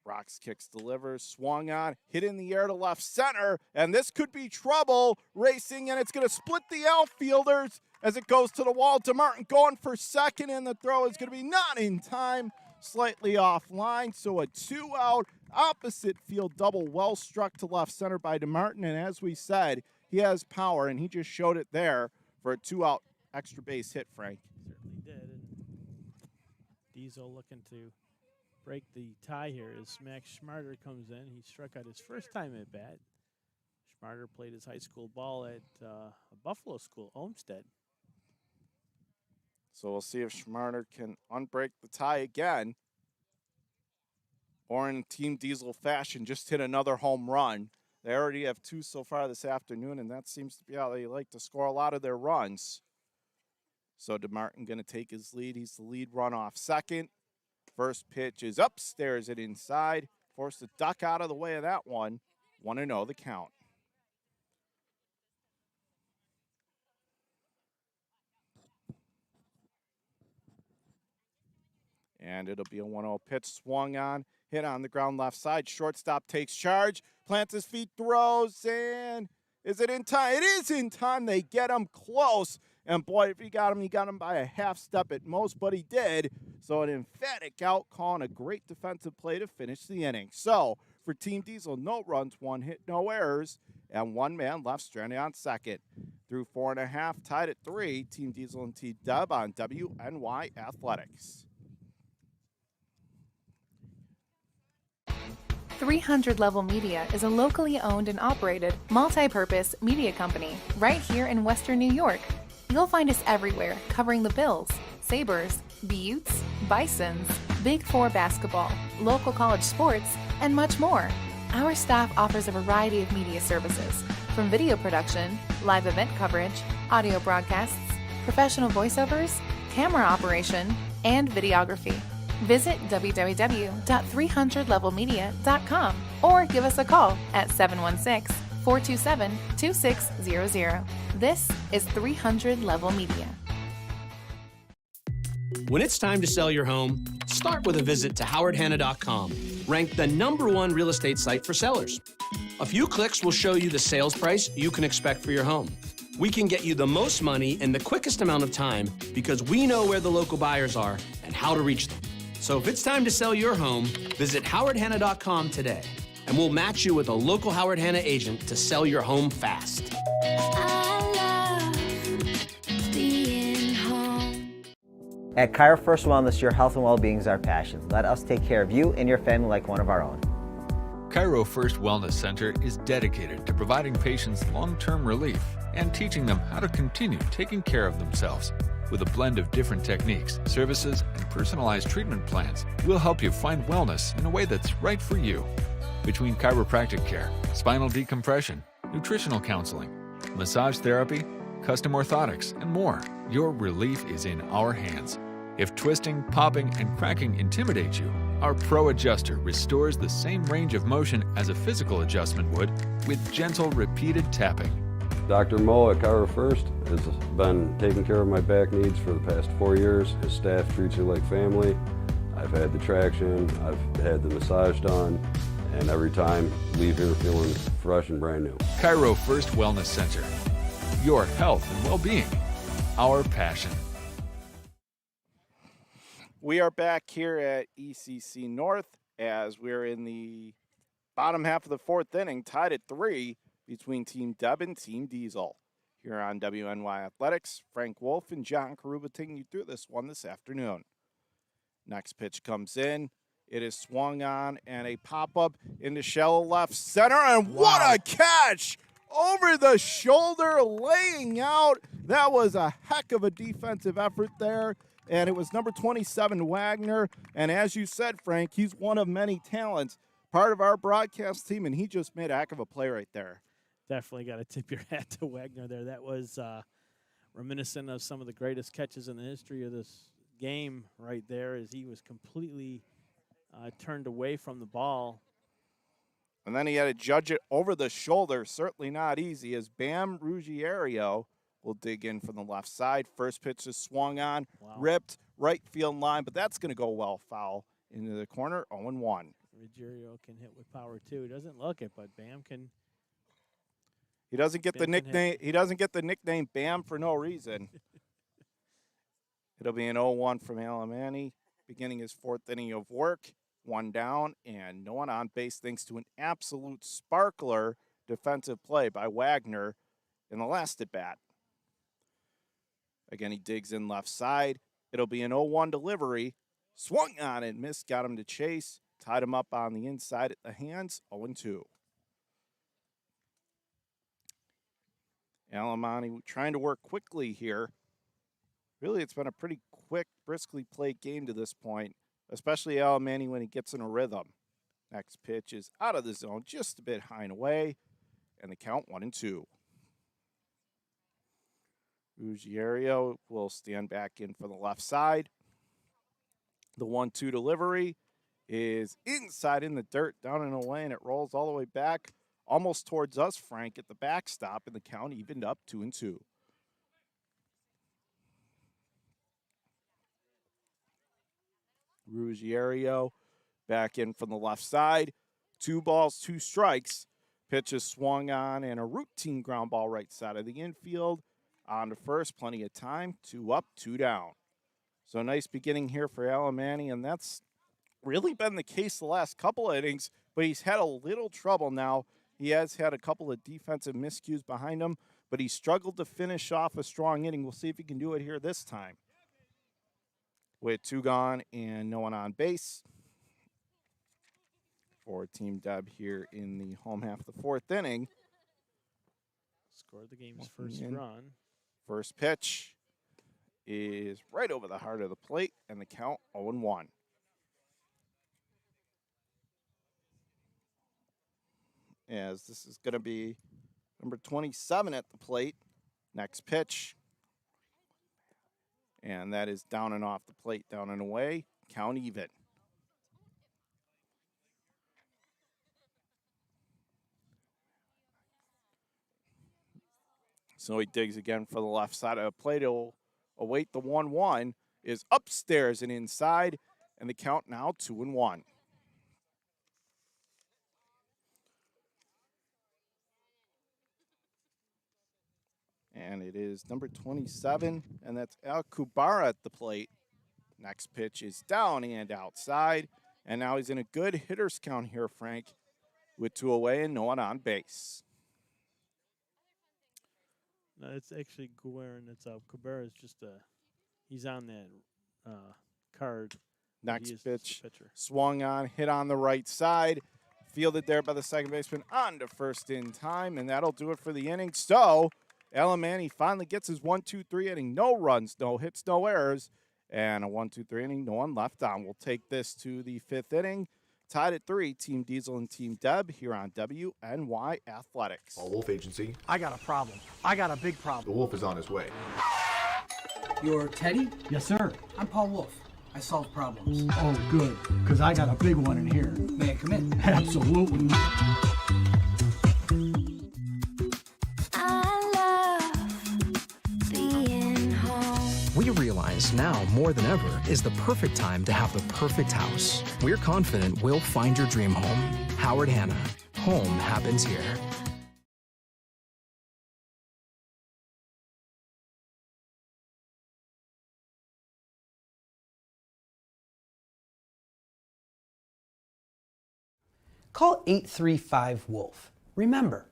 Rocks kicks, delivers, swung on, hit in the air to left center, and this could be trouble. Racing, and it's going to split the outfielders as it goes to the wall. DeMartin going for second, and the throw is going to be not in time, slightly offline. So a 2-out opposite field double, well struck to left center by DeMartin, and as we said, he has power, and he just showed it there for a 2-out extra base hit, Frank. Certainly did. And Diesel looking to break the tie here as Max Schmarter comes in. He struck out his first time at bat. Schmarter played his high school ball at a Buffalo school, Olmsted. So we'll see if Schmarter can unbreak the tie again, or in Team Diesel fashion, just hit another home run. They already have 2 so far this afternoon, and that seems to be how they like to score a lot of their runs. So DeMartin going to take his lead. He's the lead run off second. First pitch is upstairs and inside. Forced to duck out of the way of that one. 1-0 the count. And it'll be a 1-0 pitch swung on. Hit on the ground left side. Shortstop takes charge. Plants his feet, throws, and is it in time? It is in time. They get him close. And boy, if he got him by a half step at most, but he did. So an emphatic out call and a great defensive play to finish the inning. So for Team Diesel, no runs, 1 hit, no errors, and 1 man left stranded on second. Through 4.5, tied at 3, Team Diesel and Team DEB on WNY Athletics. 300 Level Media is a locally owned and operated multi-purpose media company right here in Western New York. You'll find us everywhere, covering the Bills, Sabres, Buttes, Bisons, Big Four basketball, local college sports, and much more. Our staff offers a variety of media services, from video production, live event coverage, audio broadcasts, professional voiceovers, camera operation, and videography. Visit www.300levelmedia.com or give us a call at 716-427-2600. This is 300 Level Media. When it's time to sell your home, start with a visit to howardhanna.com, ranked the #1 real estate site for sellers. A few clicks will show you the sales price you can expect for your home. We can get you the most money in the quickest amount of time because we know where the local buyers are and how to reach them. So if it's time to sell your home, visit howardhanna.com today, and we'll match you with a local Howard Hanna agent to sell your home fast. At Cairo First Wellness, your health and well-being is our passion. Let us take care of you and your family like one of our own. Cairo First Wellness Center is dedicated to providing patients long-term relief and teaching them how to continue taking care of themselves. With a blend of different techniques, services, and personalized treatment plans, we'll help you find wellness in a way that's right for you. Between chiropractic care, spinal decompression, nutritional counseling, massage therapy, custom orthotics, and more, your relief is in our hands. If twisting, popping, and cracking intimidate you, our Pro Adjuster restores the same range of motion as a physical adjustment would with gentle, repeated tapping. Dr. Mo at Cairo First has been taking care of my back needs for the past 4 years. His staff treats you like family. I've had the traction, I've had the massage done, and every time leave here feeling fresh and brand new. Cairo First Wellness Center. Your health and well-being. Our passion. We are back here at ECC North as we're in the bottom half of the 4th inning, tied at 3 between Team DEB and Team Diesel. Here on WNY Athletics, Frank Wolf and John Karuba taking you through this one this afternoon. Next pitch comes in. It is swung on and a pop-up into shallow left center, and what a catch! Over the shoulder, laying out. That was a heck of a defensive effort there. and it was number 27, Wagner. And as you said, Frank, he's one of many talents, part of our broadcast team, and he just made a heck of a play right there. Definitely got to tip your hat to Wagner there. That was reminiscent of some of the greatest catches in the history of this game right there, as he was completely turned away from the ball. And then he had to judge it over the shoulder. Certainly not easy, as Bam Ruggiero will dig in from the left side. First pitch is swung on, ripped, right field line, but that's going to go well foul into the corner, 0-1. Ruggiero can hit with power too. He doesn't look it, but Bam can. He doesn't get Bam the nickname. He doesn't get the nickname Bam for no reason. It'll be an 0-1 from Alemany, beginning his fourth inning of work. One down and no one on base, thanks to an absolute sparkler defensive play by Wagner in the last at bat. Again, he digs in left side. It'll be an 0-1 delivery. Swung on and missed, got him to chase. Tied him up on the inside at the hands, 0-2. Alemany trying to work quickly here. Really, it's been a pretty quick, briskly played game to this point, especially Alemany when he gets in a rhythm. Next pitch is out of the zone, just a bit high and away, and the count 1-2. Ruggiero will stand back in for the left side. The 1-2 delivery is inside in the dirt, down and away, and it rolls all the way back, almost towards us, Frank, at the backstop, and the count evened up 2-2. Ruggiero back in from the left side. 2 balls, 2 strikes. Pitch is swung on and a routine ground ball right side of the infield. On to first, plenty of time. 2 up, 2 down. So nice beginning here for Alemany, and that's really been the case the last couple of innings, but he's had a little trouble now. He has had a couple of defensive miscues behind him, but he struggled to finish off a strong inning. We'll see if he can do it here this time. With 2 gone and no one on base for Team DEB here in the home half of the 4th inning. Scored the game's first run. First pitch is right over the heart of the plate, and the count 0-1. As this is going to be number 27 at the plate. Next pitch. And that is down and off the plate, down and away. Count even. So he digs again for the left side of the plate. He'll await the 1-1. Is upstairs and inside. And the count now 2-1. And it is number 27, and that's Al Kubara at the plate. Next pitch is down and outside. And now he's in a good hitter's count here, Frank, with 2 away and no one on base. No, it's actually Quaran. It's Kubera is just he's on that card. Next pitch swung on, hit on the right side. Fielded there by the second baseman, on to first in time, and that'll do it for the inning. So Alemany finally gets his 1-2-3 inning. No runs, no hits, no errors, and a 1-2-3 inning, no one left on. We'll take this to the 5th inning. Tied at 3, Team Diesel and Team DEB here on WNY Athletics. Wolf Agency. I got a problem. I got a big problem. The Wolf is on his way. You're Teddy? Yes, sir. I'm Paul Wolf. I solve problems. Oh, good, because I got a big one in here. May I come in? Absolutely. We realize now more than ever is the perfect time to have the perfect house. We're confident we'll find your dream home. Howard Hanna. Home happens here. Call 835-WOLF. Remember,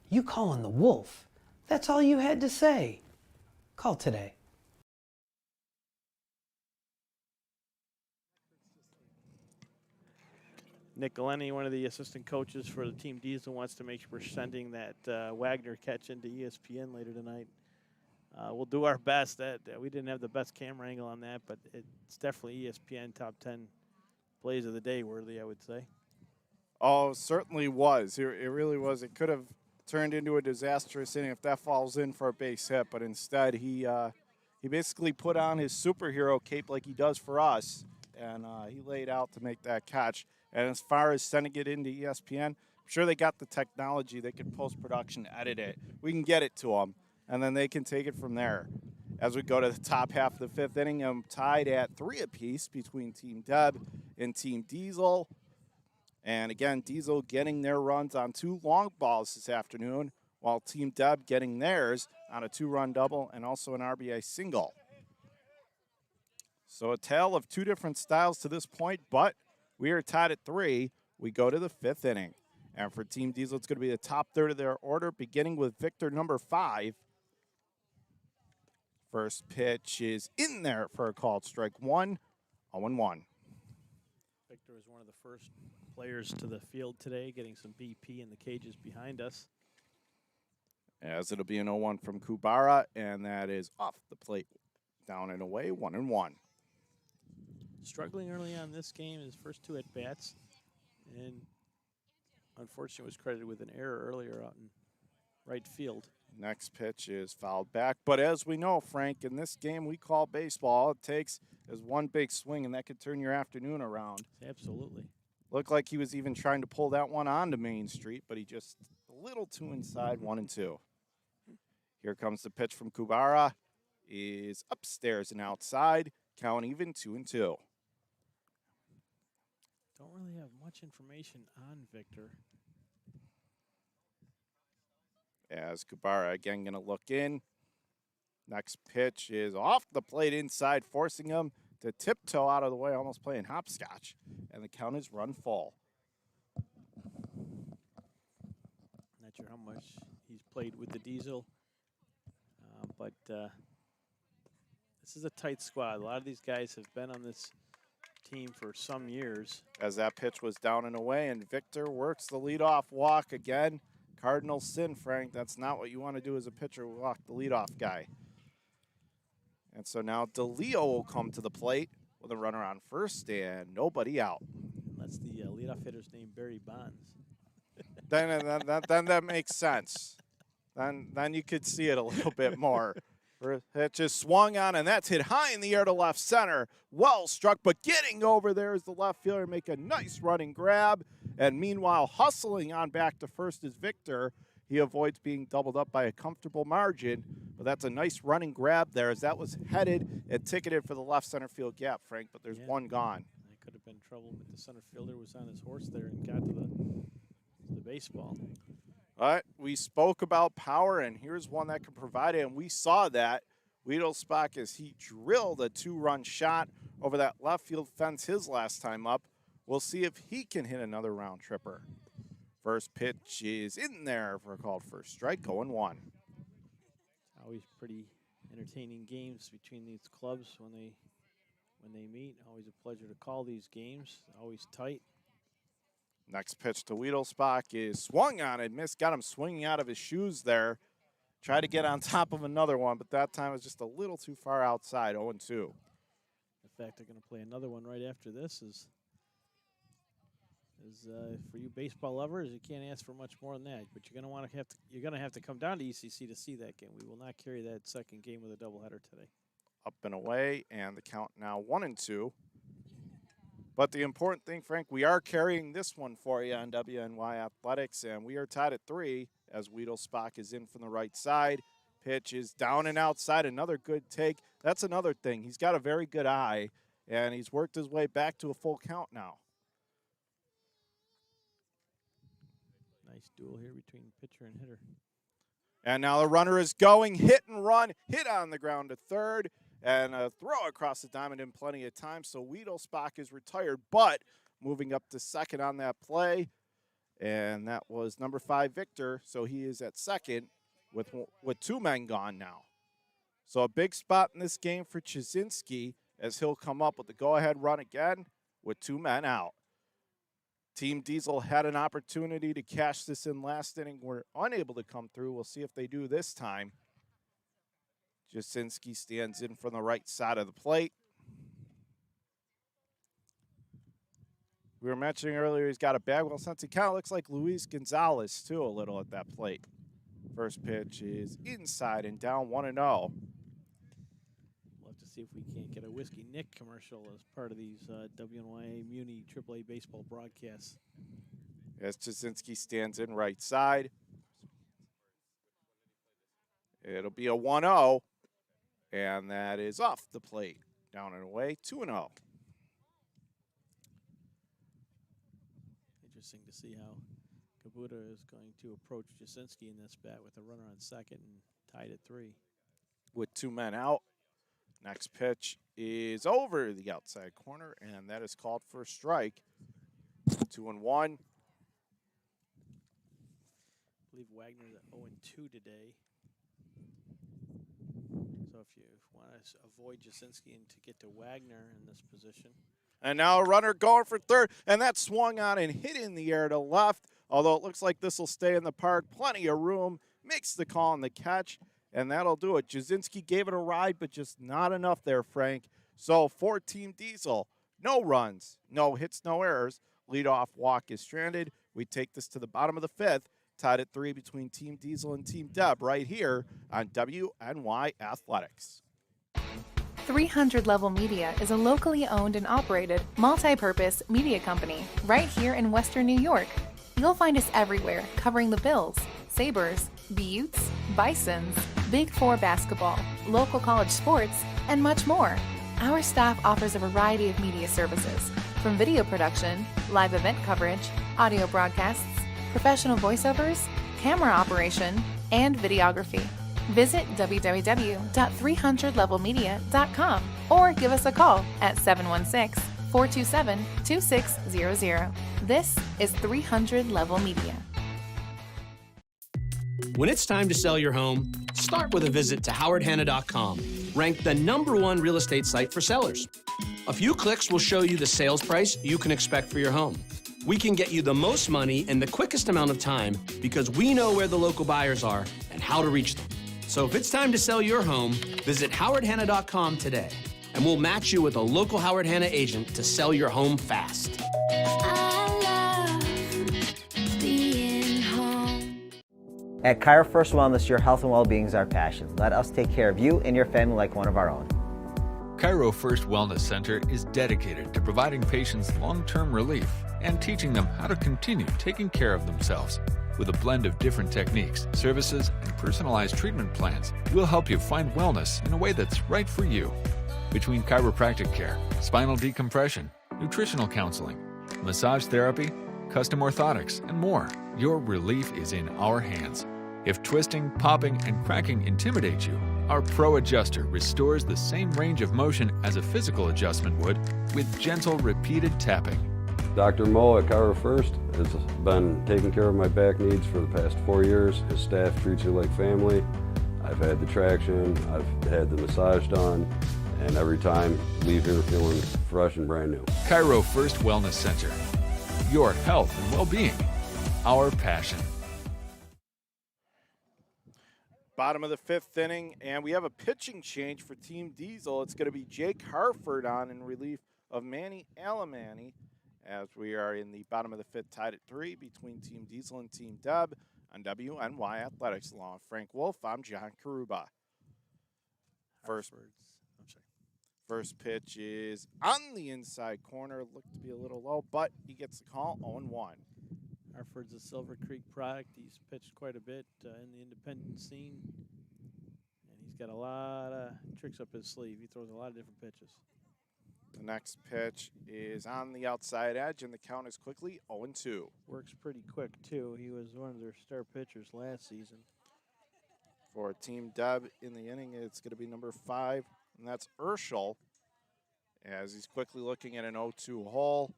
you calling the Wolf, that's all you had to say. Call today. Nick Galeni, one of the assistant coaches for the Team Diesel, wants to make sure we're sending that Wagner catch into ESPN later tonight. We'll do our best. That we didn't have the best camera angle on that, but it's definitely ESPN top 10 plays of the day worthy, I would say. Oh, certainly was. It really was. It could have turned into a disastrous inning if that falls in for a base hit, but instead he basically put on his superhero cape like he does for us, and he laid out to make that catch. And as far as sending it into ESPN, I'm sure they got the technology. They can post-production edit it. We can get it to them, and then they can take it from there. As we go to the top half of the fifth inning, I'm tied at 3 apiece between Team DEB and Team Diesel. And again, Diesel getting their runs on 2 long balls this afternoon, while Team DEB getting theirs on a 2-run double and also an RBI single. So a tale of 2 different styles to this point, but we are tied at 3. We go to the 5th inning. And for Team Diesel, it's going to be the top third of their order, beginning with Victor number 5. First pitch is in there for a called strike 1, 0-1. Victor was one of the first players to the field today, getting some BP in the cages behind us. As it'll be an 0-1 from Kubara, and that is off the plate, down and away, 1-1. Struggling early on this game, his first 2 at-bats, and unfortunately was credited with an error earlier out in right field. Next pitch is fouled back, but as we know, Frank, in this game we call baseball, all it takes is one big swing, and that could turn your afternoon around. Absolutely. Looked like he was even trying to pull that one onto Main Street, but he just a little too inside, 1-2. Here comes the pitch from Kubara. Is upstairs and outside. Count even, 2-2. Don't really have much information on Victor. As Kubara again going to look in. Next pitch is off the plate inside, forcing him to tiptoe out of the way, almost playing hopscotch. And the count is run full. Not sure how much he's played with the Diesel, but this is a tight squad. A lot of these guys have been on this team for some years. As that pitch was down and away, and Victor works the leadoff walk again. Cardinal sin, Frank. That's not what you want to do as a pitcher, walk the leadoff guy. And so now DeLeo will come to the plate with a runner on first and nobody out. That's the leadoff hitter's name, Barry Bonds. then that makes sense. Then you could see it a little bit more. It just swung on, and that's hit high in the air to left center. Well struck, but getting over there is the left fielder, make a nice running grab. And meanwhile, hustling on back to first is Victor. He avoids being doubled up by a comfortable margin, but that's a nice running grab there as that was headed and ticketed for the left center field gap, Frank, but there's one gone. That could have been trouble, but the center fielder was on his horse there and got to the baseball. All right, we spoke about power, and here's one that can provide it, and we saw that. Wiedelsbach, as he drilled a 2-run shot over that left field fence his last time up. We'll see if he can hit another round tripper. First pitch is in there for a called first strike, 0-1. Always pretty entertaining games between these clubs when they meet. Always a pleasure to call these games. Always tight. Next pitch to Wiedelsbach is swung on and missed. Got him swinging out of his shoes there. Tried to get on top of another one, but that time was just a little too far outside, 0-2. In fact, they're going to play another one right after this. Is for you baseball lovers, you can't ask for much more than that. But you're going to have to come down to ECC to see that game. We will not carry that second game with a doubleheader today. Up and away, and the count now 1-2. But the important thing, Frank, we are carrying this one for you on WNY Athletics, and we are tied at 3 as Wiedelsbach is in from the right side. Pitch is down and outside, another good take. That's another thing. He's got a very good eye, and he's worked his way back to a full count now. Nice duel here between pitcher and hitter. And now the runner is going, hit and run, hit on the ground to third, and a throw across the diamond in plenty of time. So Wiedelsbach is retired, but moving up to second on that play. And that was number 5, Victor. So he is at second with 2 men gone now. So a big spot in this game for Chizinski as he'll come up with the go-ahead run again with 2 men out. Team Diesel had an opportunity to cash this in last inning. Were unable to come through. We'll see if they do this time. Jasinski stands in from the right side of the plate. We were mentioning earlier he's got a bag. Well, since he kind of looks like Luis Gonzalez, too, a little at that plate. First pitch is inside and down 1-0. We'll have to see if we can't get a Whiskey Nick commercial as part of these WNYA MUNY AAA baseball broadcasts. As Jasinski stands in right side. It'll be a 1-0, and that is off the plate. Down and away, 2-0. Interesting to see how Kabuta is going to approach Jasinski in this bat with a runner on second and tied at 3. With 2 men out. Next pitch is over the outside corner, and that is called for a strike. 2-1. I believe Wagner's at 0-2 today. So if you want to avoid Jasinski and to get to Wagner in this position. And now a runner going for third, and that swung on and hit in the air to left. Although it looks like this will stay in the park. Plenty of room. Makes the call on the catch, and that'll do it. Jasinski gave it a ride, but just not enough there, Frank. So for Team Diesel, no runs, no hits, no errors. Leadoff walk is stranded. We take this to the bottom of the 5th. Tied at 3 between Team Diesel and Team Deb right here on WNY Athletics. 300 Level Media is a locally owned and operated multi-purpose media company right here in Western New York. You'll find us everywhere covering the Bills, Sabres, Buttes, Bisons, Big Four basketball, local college sports, and much more. Our staff offers a variety of media services, from video production, live event coverage, audio broadcasts, professional voiceovers, camera operation, and videography. Visit www.300levelmedia.com or give us a call at 716-427-2600. This is 300 Level Media. When it's time to sell your home, start with a visit to howardhanna.com, ranked the #1 real estate site for sellers. A few clicks will show you the sales price you can expect for your home. We can get you the most money in the quickest amount of time because we know where the local buyers are and how to reach them. So if it's time to sell your home, visit howardhanna.com today, and we'll match you with a local Howard Hanna agent to sell your home fast. I love being home. At Cairo First Wellness, your health and well-being is our passion. Let us take care of you and your family like one of our own. Cairo First Wellness Center is dedicated to providing patients long-term relief and teaching them how to continue taking care of themselves. With a blend of different techniques, services, and personalized treatment plans, we'll help you find wellness in a way that's right for you. Between chiropractic care, spinal decompression, nutritional counseling, massage therapy, custom orthotics, and more, your relief is in our hands. If twisting, popping, and cracking intimidate you, our Pro Adjuster restores the same range of motion as a physical adjustment would with gentle, repeated tapping. Dr. Mo at Cairo First has been taking care of my back needs for the past 4 years. His staff treats you like family. I've had the traction, I've had the massage done, and every time leave here feeling fresh and brand new. Cairo First Wellness Center. Your health and well-being. Our passion. Bottom of the 5th inning, and we have a pitching change for Team Diesel. It's going to be Jake Harford on in relief of Manny Alamani, as we are in the bottom of the 5th, tied at 3 between Team Diesel and Team Deb on WNY Athletics. Along with Frank Wolf, I'm John Karuba. First pitch is on the inside corner. Looked to be a little low, but he gets the call, 0-1. Hartford's a Silver Creek product. He's pitched quite a bit in the independent scene, and he's got a lot of tricks up his sleeve. He throws a lot of different pitches. The next pitch is on the outside edge, and the count is quickly 0-2. Works pretty quick, too. He was one of their star pitchers last season. For Team Deb in the inning, it's going to be number 5, and that's Urschel, as he's quickly looking at an 0-2 hole.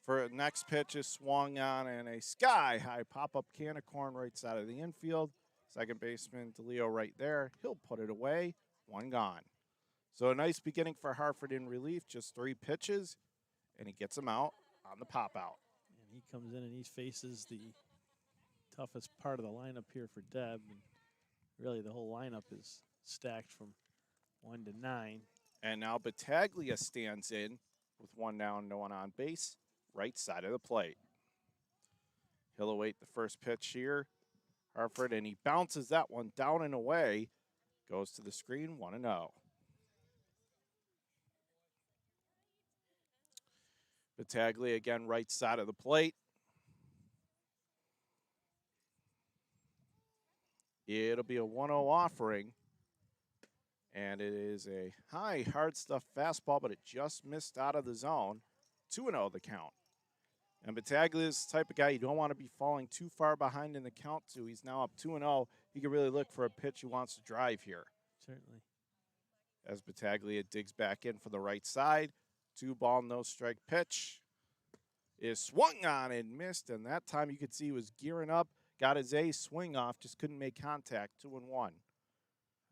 For next pitch is swung on and a sky-high pop-up can of corn right side of the infield. Second baseman DeLeo right there. He'll put it away. 1 gone. So a nice beginning for Hartford in relief. Just 3 pitches, and he gets him out on the pop-out. And he comes in and he faces the toughest part of the lineup here for Deb. And really, the whole lineup is stacked from 1 to 9. And now Battaglia stands in with 1 down, no one on base, right side of the plate. He'll await the first pitch here, Hartford, and he bounces that one down and away. Goes to the screen, 1-0. Battaglia again, right side of the plate. It'll be a 1-0 offering. And it is a high, hard stuff fastball, but it just missed out of the zone. 2-0 the count. And Battaglia is the type of guy you don't want to be falling too far behind in the count to. He's now up 2-0. He can really look for a pitch he wants to drive here. Certainly. As Battaglia digs back in for the right side. 2-ball, no strike pitch is swung on and missed. And that time you could see he was gearing up, got his A swing off, just couldn't make contact. 2-1.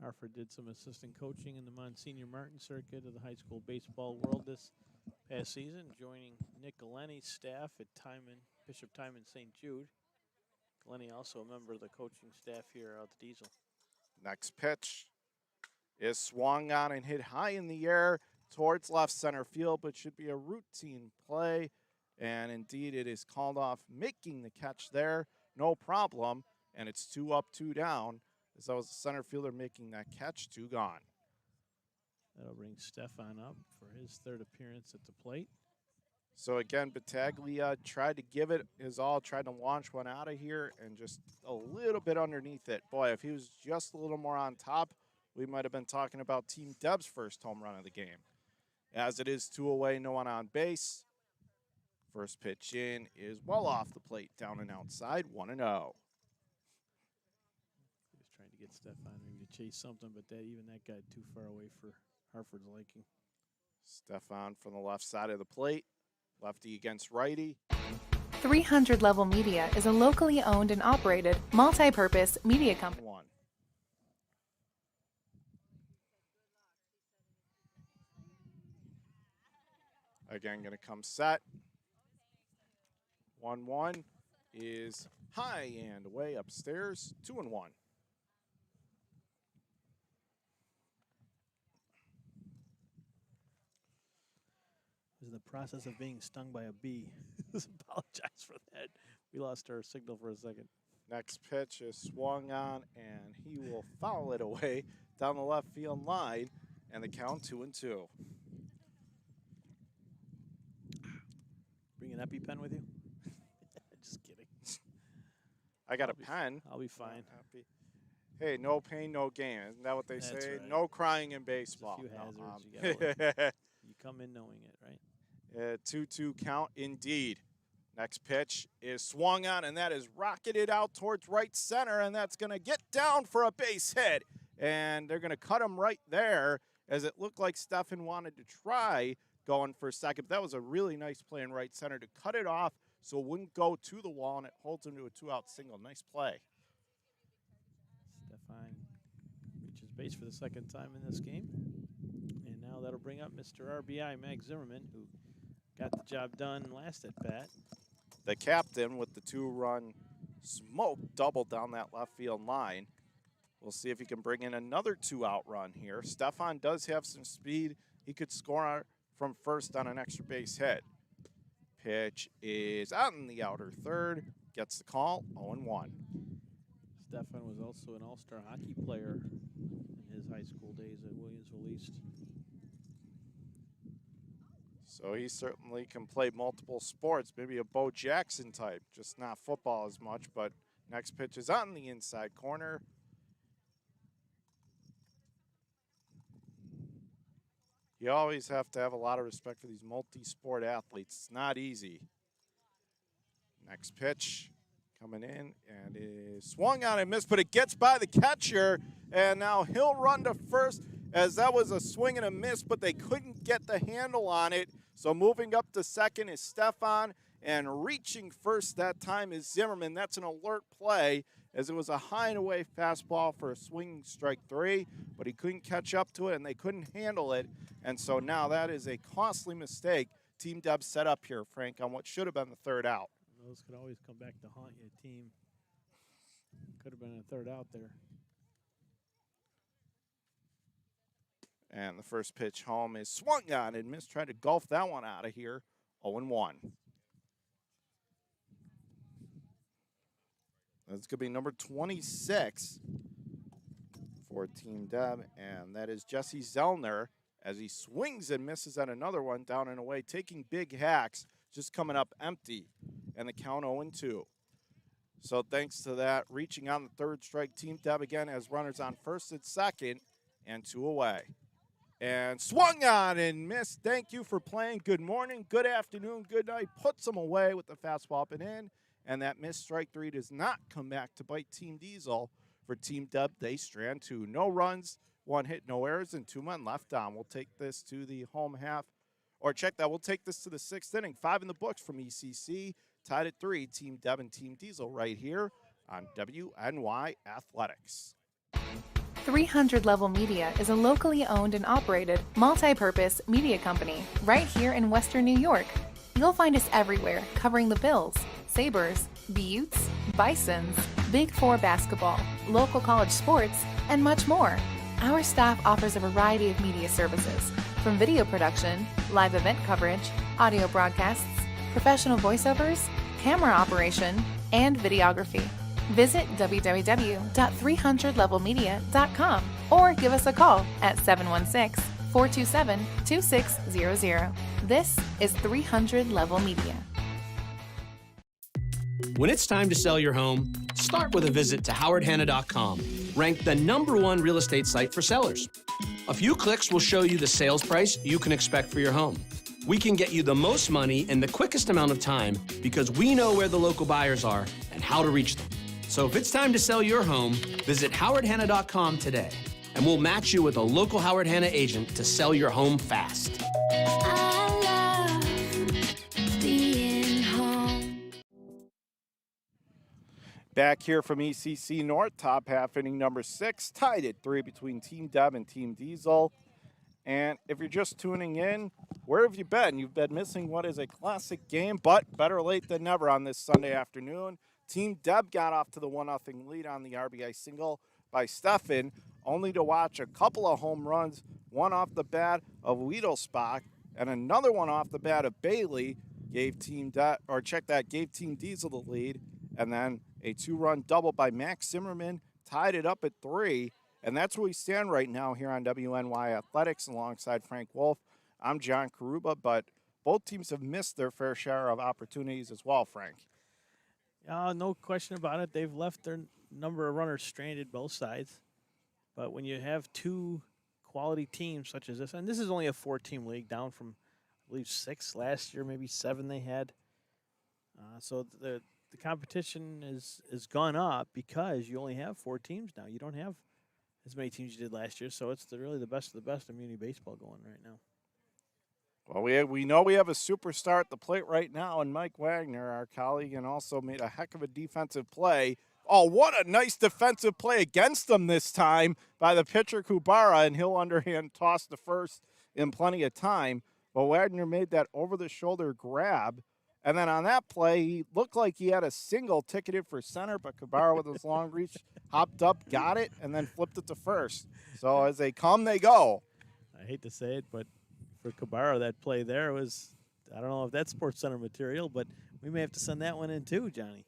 Hartford did some assistant coaching in the Monsignor Martin circuit of the high school baseball world this past season, joining Nick Glenny's staff at Bishop Timon St. Jude. Glenny also a member of the coaching staff here out the Diesel. Next pitch is swung on and hit high in the air towards left center field, but should be a routine play. And indeed, it is called off, making the catch there. No problem. And it's 2 up, 2 down. As that was the center fielder making that catch, 2 gone. That'll bring Steffen up for his 3rd appearance at the plate. So again, Battaglia tried to give it his all, tried to launch one out of here, and just a little bit underneath it. Boy, if he was just a little more on top, we might have been talking about Team Deb's first home run of the game. As it is 2 away, no one on base. First pitch in is well off the plate, down and outside, 1-0. Trying to get Steffen maybe to chase something, but even that got too far away for Hartford's liking. Steffen from the left side of the plate. Lefty against righty. 300 Level Media is a locally owned and operated multi-purpose media company. Again, going to come set. 1-1 is high and away upstairs. 2-1. Was in the process of being stung by a bee. Apologize for that. We lost our signal for a second. Next pitch is swung on, and he will foul it away down the left field line, and the count 2-2. Bring an EpiPen with you? Just kidding. I got a pen. I'll be fine. Hey, no pain, no gain. Isn't that what they That's say? right. No crying in baseball. There's a few hazards No, you gotta wear. You come in knowing it, right? 2-2 count indeed. Next pitch is swung on, and that is rocketed out towards right center, and that's going to get down for a base hit. And they're going to cut him right there, as it looked like Steffen wanted to try going for second. But that was a really nice play in right center to cut it off so it wouldn't go to the wall, and it holds him to a 2-out single. Nice play. Steffen reaches base for the 2nd time in this game. And now that'll bring up Mr. RBI, Mag Zimmerman, who got the job done last at bat. The captain with the 2-run smoke double down that left field line. We'll see if he can bring in another 2-out run here. Steffen does have some speed. He could score from first on an extra base hit. Pitch is out in the outer third. Gets the call, 0-1. Steffen was also an all-star hockey player in his high school days at Williamsville East. So he certainly can play multiple sports, maybe a Bo Jackson type, just not football as much. But next pitch is on the inside corner. You always have to have a lot of respect for these multi-sport athletes. It's not easy. Next pitch coming in, and is swung on and missed, but it gets by the catcher, and now he'll run to first, as that was a swing and a miss, but they couldn't get the handle on it. So moving up to second is Steffen, and reaching first that time is Zimmerman. That's an alert play, as it was a high and away fastball for a swinging strike 3, but he couldn't catch up to it, and they couldn't handle it. And so now that is a costly mistake Team Deb set up here, Frank, on what should have been the 3rd out. Those could always come back to haunt your team. Could have been a 3rd out there. And the first pitch home is swung on and missed. Tried to golf that one out of here. 0-1. That's going to be number 26 for Team Deb, and that is Jesse Zellner as he swings and misses at another one down and away, taking big hacks, just coming up empty, and the count 0-2. So thanks to that, reaching on the third strike, Team Deb again has runners on first and second, and 2 away. And swung on and missed. Thank you for playing. Good morning, good afternoon, good night. Puts them away with the fastball up and in, and that missed strike 3 does not come back to bite Team Diesel. For Team Deb, they strand 2. No runs, 1 hit, no errors, and 2 men left on. We'll take this to the home half, or check that. We'll take this to the 6th inning. 5 in the books from ECC. Tied at 3, Team Deb and Team Diesel right here on WNY Athletics. 300 Level Media is a locally owned and operated multi-purpose media company right here in Western New York. You'll find us everywhere covering the Bills, Sabres, Buttes, Bisons, Big Four basketball, local college sports, and much more. Our staff offers a variety of media services, from video production, live event coverage, audio broadcasts, professional voiceovers, camera operation, and videography. Visit www.300levelmedia.com or give us a call at 716-427-2600. This is 300 Level Media. When it's time to sell your home, start with a visit to howardhanna.com, ranked the #1 real estate site for sellers. A few clicks will show you the sales price you can expect for your home. We can get you the most money in the quickest amount of time because we know where the local buyers are and how to reach them. So if it's time to sell your home, visit howardhanna.com today, and we'll match you with a local Howard Hanna agent to sell your home fast. I love being home. Back here from ECC North, top half inning number 6, tied at 3 between Team Deb and Team Diesel. And if you're just tuning in, where have you been? You've been missing what is a classic game, but better late than never on this Sunday afternoon. Team Deb got off to the 1-0 lead on the RBI single by Steffen, only to watch a couple of home runs, one off the bat of Wiedelsbach and another one off the bat of Bailey, gave Team Diesel the lead, and then a 2-run double by Max Zimmerman tied it up at 3. And that's where we stand right now here on WNY Athletics alongside Frank Wolf. I'm John Karuba, but both teams have missed their fair share of opportunities as well, Frank. No question about it. They've left their number of runners stranded both sides. But when you have two quality teams such as this, and this is only a 4-team league down from, I believe, 6 last year, maybe 7 they had. So the competition is gone up because you only have 4 teams now. You don't have as many teams you did last year, so it's really the best of the best of MUNY baseball going right now. Well, we know we have a superstar at the plate right now, and Mike Wagner, our colleague, and also made a heck of a defensive play. Oh, what a nice defensive play against them this time by the pitcher Kubara, and he'll underhand toss the first in plenty of time. But Wagner made that over-the-shoulder grab, and then on that play, he looked like he had a single ticketed for center, but Kubara with his long reach hopped up, got it, and then flipped it to first. So as they come, they go. I hate to say it, but for Kubara, that play there was, I don't know if that's Sports Center material, but we may have to send that one in too, Johnny.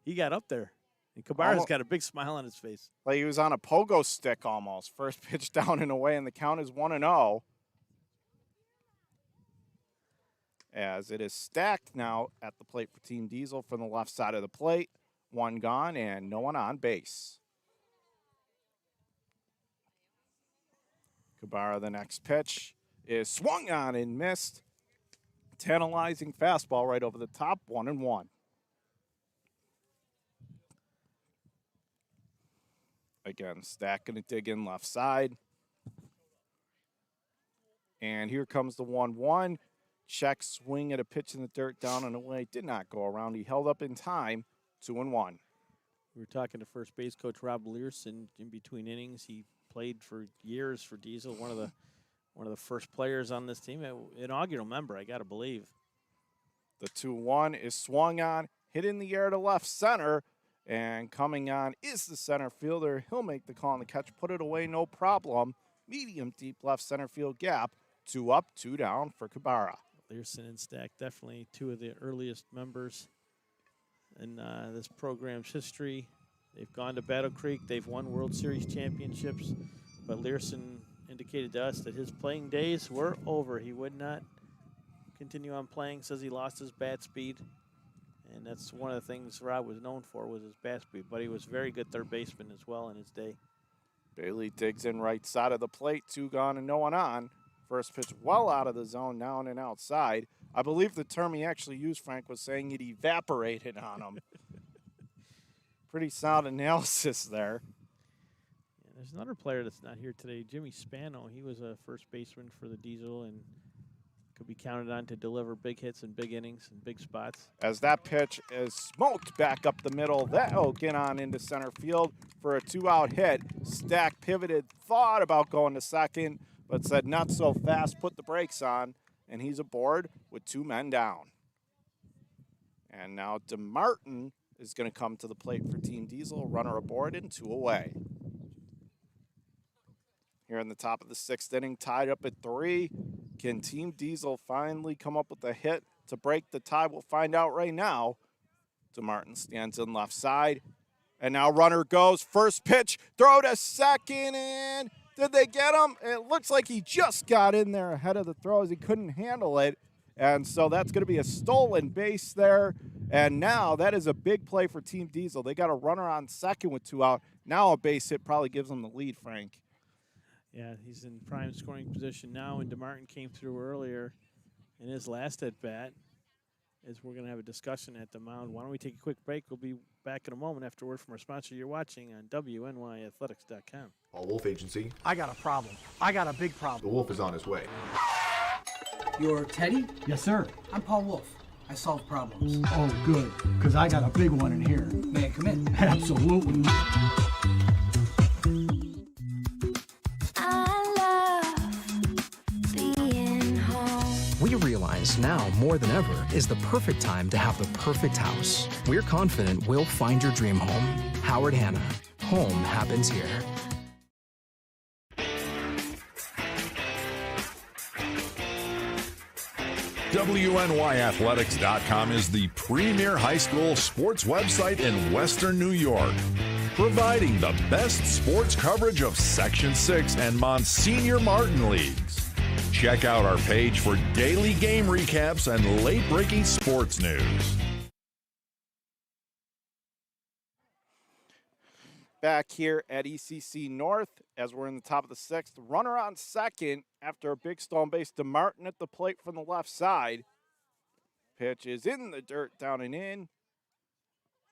He got up there, and Kubara's got a big smile on his face. Like he was on a pogo stick almost. First pitch down and away, and the count is 1-0. As it is stacked now at the plate for Team Diesel from the left side of the plate. 1 gone and no one on base. Kubara, the next pitch, is swung on and missed. Tantalizing fastball right over the top, 1-1. Again, Stack going to dig in left side. And here comes the 1-1. Check swing at a pitch in the dirt, down and away. Did not go around. He held up in time, 2-1. We were talking to first base coach Rob Learson in between innings. He played for years for Diesel, one of the first players on this team, an inaugural member, I got to believe. The 2-1 is swung on, hit in the air to left center, and coming on is the center fielder. He'll make the call on the catch, put it away, no problem. medium deep left center field gap. 2 up, 2 down for Cabrera. Learson and Stack, definitely two of the earliest members in this program's history. They've gone to Battle Creek. They've won World Series championships. But Learson indicated to us that his playing days were over. He would not continue on playing, says he lost his bat speed. And that's one of the things Rob was known for, was his bat speed. But he was very good third baseman as well in his day. Bailey digs in right side of the plate. 2 gone and no one on. First pitch well out of the zone, down and outside. I believe the term he actually used, Frank, was saying it evaporated on him. Pretty sound analysis there. Yeah, there's another player that's not here today, Jimmy Spano. He was a first baseman for the Diesel and could be counted on to deliver big hits and big innings and big spots. As that pitch is smoked back up the middle, that'll get on into center field for a 2-out hit. Stack pivoted, thought about going to second, but said not so fast, put the brakes on, and he's aboard with 2 men down. And now DeMartin is going to come to the plate for Team Diesel, runner aboard and 2 away. Here in the top of the 6th inning, tied up at 3. Can Team Diesel finally come up with a hit to break the tie? We'll find out right now. DeMartin stands in left side, and now runner goes. First pitch, throw to second, and did they get him? It looks like he just got in there ahead of the throw as he couldn't handle it. And so that's going to be a stolen base there. And now that is a big play for Team Diesel. They got a runner on second with 2 out. Now a base hit probably gives them the lead, Frank. Yeah, he's in prime scoring position now, and DeMartin came through earlier in his last at-bat. As we're going to have a discussion at the mound. Why don't we take a quick break? We'll be back in a moment after word from our sponsor. You're watching on WNYathletics.com. Paul Wolf Agency. I got a problem. I got a big problem. The Wolf is on his way. You're Teddy? Yes, sir. I'm Paul Wolf. I solve problems. Oh, good, because I got a big one in here. May I come in? Absolutely. We realize now more than ever is the perfect time to have the perfect house. We're confident we'll find your dream home. Howard Hanna. Home happens here. WNYathletics.com is the premier high school sports website in Western New York, providing the best sports coverage of Section 6 and Monsignor Martin leagues. Check out our page for daily game recaps and late-breaking sports news. Back here at ECC North, as we're in the top of the 6th, runner on second after a big stolen base. DeMartin at the plate from the left side. Pitch is in the dirt, down and in.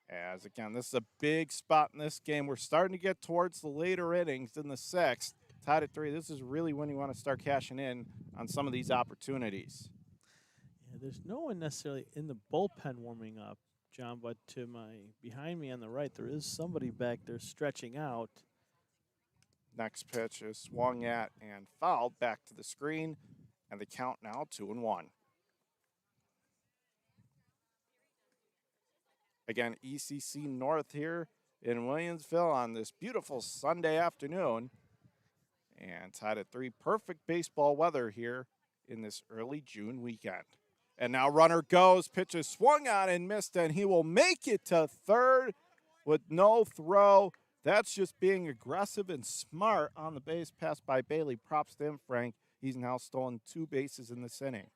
As again, this is a big spot in this game. We're starting to get towards the later innings in the 6th. Tied at 3. This is really when you want to start cashing in on some of these opportunities. Yeah, there's no one necessarily in the bullpen warming up, John, but to behind me on the right, there is somebody back there stretching out. Next pitch is swung at and fouled back to the screen, and the count now 2-1. Again, ECC North here in Williamsville on this beautiful Sunday afternoon. And tied at 3. Perfect baseball weather here in this early June weekend. And now runner goes. Pitch is swung on and missed, and he will make it to third with no throw. That's just being aggressive and smart on the base pass by Bailey. Props to him, Frank. He's now stolen 2 bases in this inning.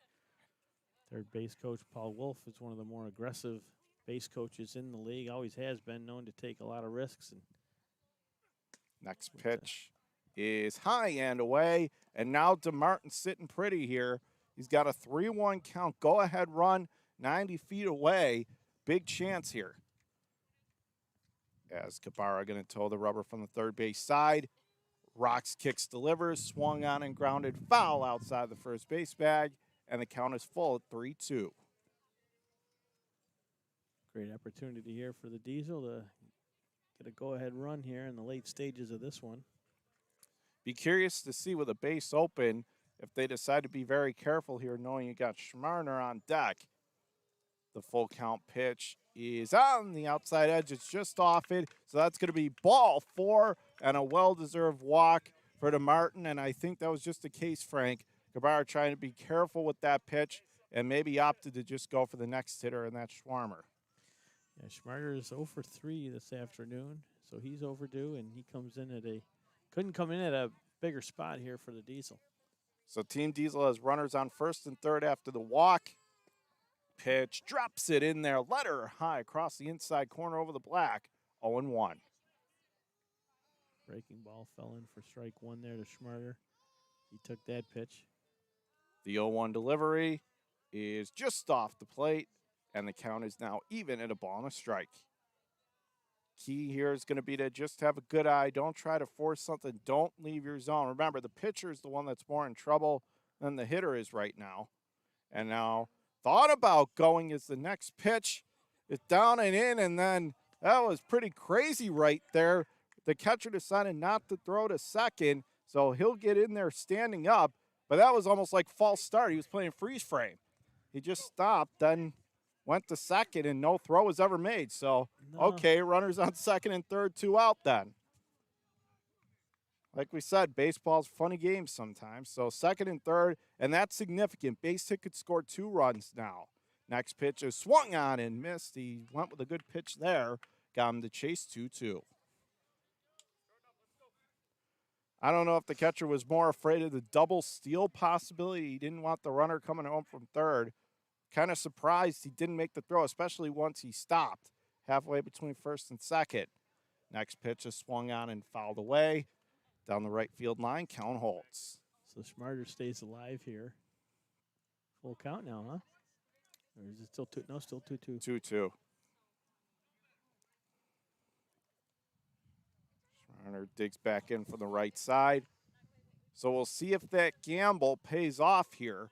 Third base coach Paul Wolf is one of the more aggressive base coaches in the league. Always has been known to take a lot of risks. And next pitch is high and away, and now DeMartin sitting pretty here. He's got a 3-1 count, go-ahead run, 90 feet away. Big chance here. As Cabrera going to toe the rubber from the third base side. Rocks, kicks, delivers, swung on and grounded, foul outside the first base bag, and the count is full at 3-2. Great opportunity here for the Diesel to get a go-ahead run here in the late stages of this one. Be curious to see with a base open if they decide to be very careful here, knowing you got Schmarner on deck. The full count pitch is on the outside edge. It's just off it, so that's going to be ball 4 and a well-deserved walk for the Martin, and I think that was just the case, Frank. Cabrera trying to be careful with that pitch and maybe opted to just go for the next hitter, and that's Schwarmer. Yeah, Schmarter is 0 for 3 this afternoon, so he's overdue, and he comes in at couldn't come in at a bigger spot here for the Diesel. So Team Diesel has runners on first and third after the walk. Pitch, drops it in there, letter high across the inside corner over the black, 0-1. Breaking ball fell in for strike one there to Schmarter. He took that pitch. The 0-1 delivery is just off the plate, and the count is now even at a ball and a strike. Key here is going to be to just have a good eye. Don't try to force something. Don't leave your zone. Remember, the pitcher is the one that's more in trouble than the hitter is right now. And now, thought about going as the next pitch. It's down and in, and then that was pretty crazy right there. The catcher decided not to throw to second, so he'll get in there standing up. But that was almost like false start. He was playing freeze frame. He just stopped, then went to second, and no throw was ever made. So, okay, runners on second and third, 2 out then. Like we said, baseball's funny games sometimes. So second and third, and that's significant. Base hit could score 2 runs now. Next pitch is swung on and missed. He went with a good pitch there. Got him to chase 2-2. I don't know if the catcher was more afraid of the double steal possibility. He didn't want the runner coming home from third. Kind of surprised he didn't make the throw, especially once he stopped halfway between first and second. Next pitch is swung on and fouled away. Down the right field line, count holds. So Schmarter stays alive here. Full count now, huh? Or is it still 2? No, still 2-2. 2-2. Schmarter digs back in from the right side. So we'll see if that gamble pays off here.